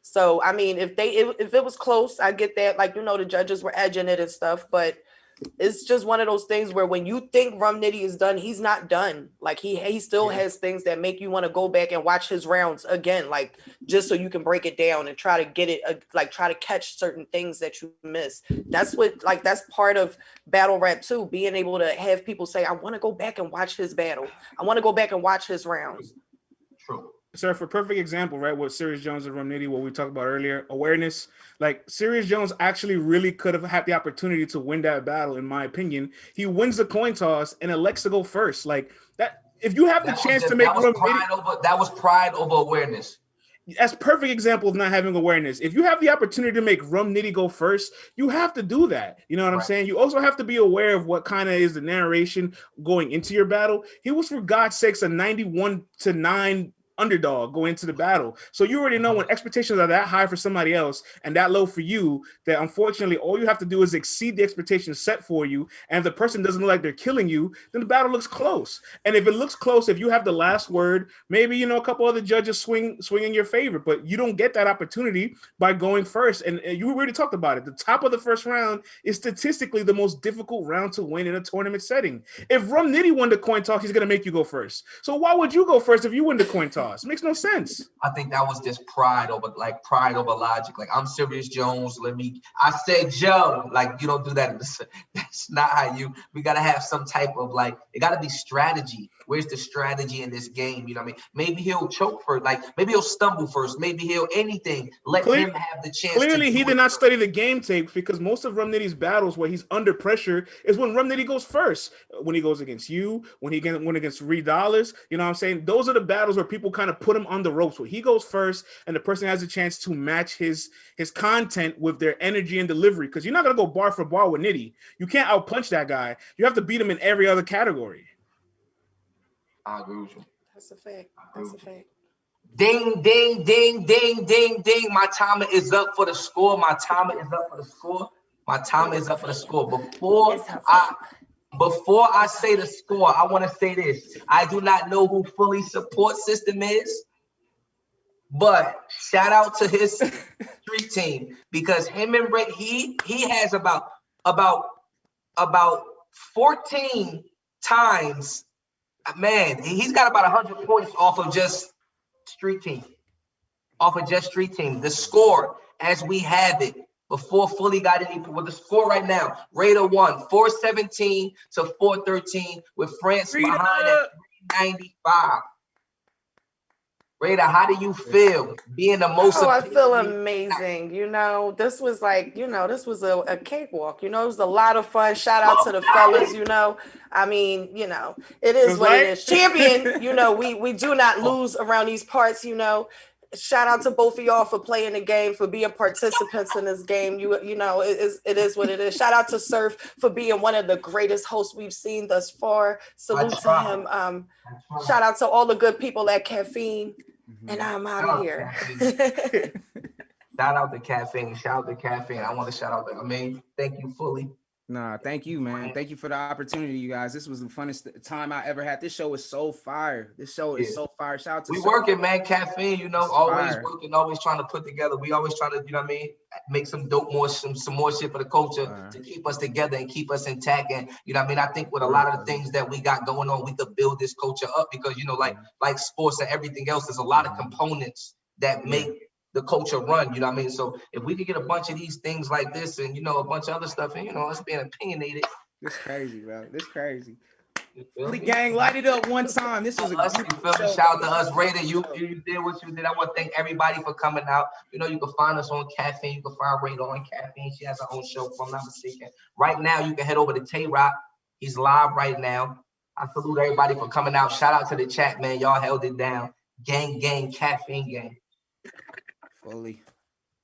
So, I mean, if it was close, I get that. Like, you know, the judges were edging it and stuff, but it's just one of those things where when you think Rum Nitty is done, he's not done. Like, he still has things that make you want to go back and watch his rounds again, like, just so you can break it down and try to get it, try to catch certain things that you miss. That's part of battle rap too, being able to have people say, I want to go back and watch his battle. I want to go back and watch his rounds. True. Sir, for perfect example, right, with Serious Jones and Rum Nitty, what we talked about earlier, awareness, like, Serious Jones actually really could have had the opportunity to win that battle, in my opinion. He wins the coin toss and elects to go first. Like, that, if you have the chance to make Rum Nitty, that was pride over awareness. That's perfect example of not having awareness. If you have the opportunity to make Rum Nitty go first, you have to do that. You know what I'm saying? You also have to be aware of what kind of is the narration going into your battle. He was, for God's sakes, a 91-9 underdog going into the battle. So you already know when expectations are that high for somebody else and that low for you, that unfortunately all you have to do is exceed the expectations set for you. And if the person doesn't look like they're killing you, then the battle looks close. And if it looks close, if you have the last word, maybe, you know, a couple other judges swing in your favor, but you don't get that opportunity by going first. And you already talked about it. The top of the first round is statistically the most difficult round to win in a tournament setting. If Rum Nitty won the coin toss, he's going to make you go first. So why would you go first if you win the coin toss? It makes no sense. I think that was just pride over logic. Like, I'm Serious Jones. I said Joe. Like, you don't do that. That's not how we got to have some type of, like, it got to be strategy. Where's the strategy in this game? You know what I mean? Maybe he'll choke first. Like, maybe he'll stumble first. Maybe he'll anything. Let him have the chance. Clearly, he did not study the game tape, because most of Rum Nitty's battles where he's under pressure is when Rum Nitty goes first. When he goes against you, when he went against $3, you know what I'm saying? Those are the battles where people kind of put him on the ropes, where he goes first and the person has a chance to match his content with their energy and delivery. Because you're not going to go bar for bar with Nitty. You can't outpunch that guy. You have to beat him in every other category. I agree with you. That's a fact. Ding, ding, ding, ding, ding, ding. My timer is up for the score. Before Before I say the score, I want to say this. I do not know who Fully support system is, but shout out to his street team because him and Ray, he has about 14 times. Man, he's got about 100 points off of just street team. The score as we have it before Fully got any with the score right now. Raider won 417 to 413 with France behind at 395. Raider, how do you feel being the most? Oh, I feel amazing. You know, this was like, this was a cakewalk. You know, it was a lot of fun. Shout out to the fellas. You know, I mean, it is what it is. Champion. We do not lose around these parts. Shout out to both of y'all for playing the game, for being participants in this game. It is what it is. Shout out to Surf for being one of the greatest hosts we've seen thus far. Salute to him. Shout out to all the good people at Caffeine. And I'm out of here. Shout out to Caffeine. I want to shout out thank you, Fully. Nah, thank you, man. Thank you for the opportunity, you guys. This was the funnest time I ever had. This show is so fire. Is so fire. Shout out to working, man. Caffeine, always working, always trying to put together. We always try to, make some dope some more shit for the culture to keep us together and keep us intact. And I think with a lot of the things that we got going on, we could build this culture up because like sports and everything else, there's a lot of components that make the culture run, So if we could get a bunch of these things like this and a bunch of other stuff, and us being opinionated. This crazy, bro. This crazy. Fully gang, light it up one time. This was a shout out to us, Raider. You did what you did. I want to thank everybody for coming out. You can find us on Caffeine. You can find Raider on Caffeine. She has her own show, if I'm not mistaken. Right now, you can head over to Tay-Rock. He's live right now. I salute everybody for coming out. Shout out to the chat, man. Y'all held it down. Gang, Caffeine gang. Fully.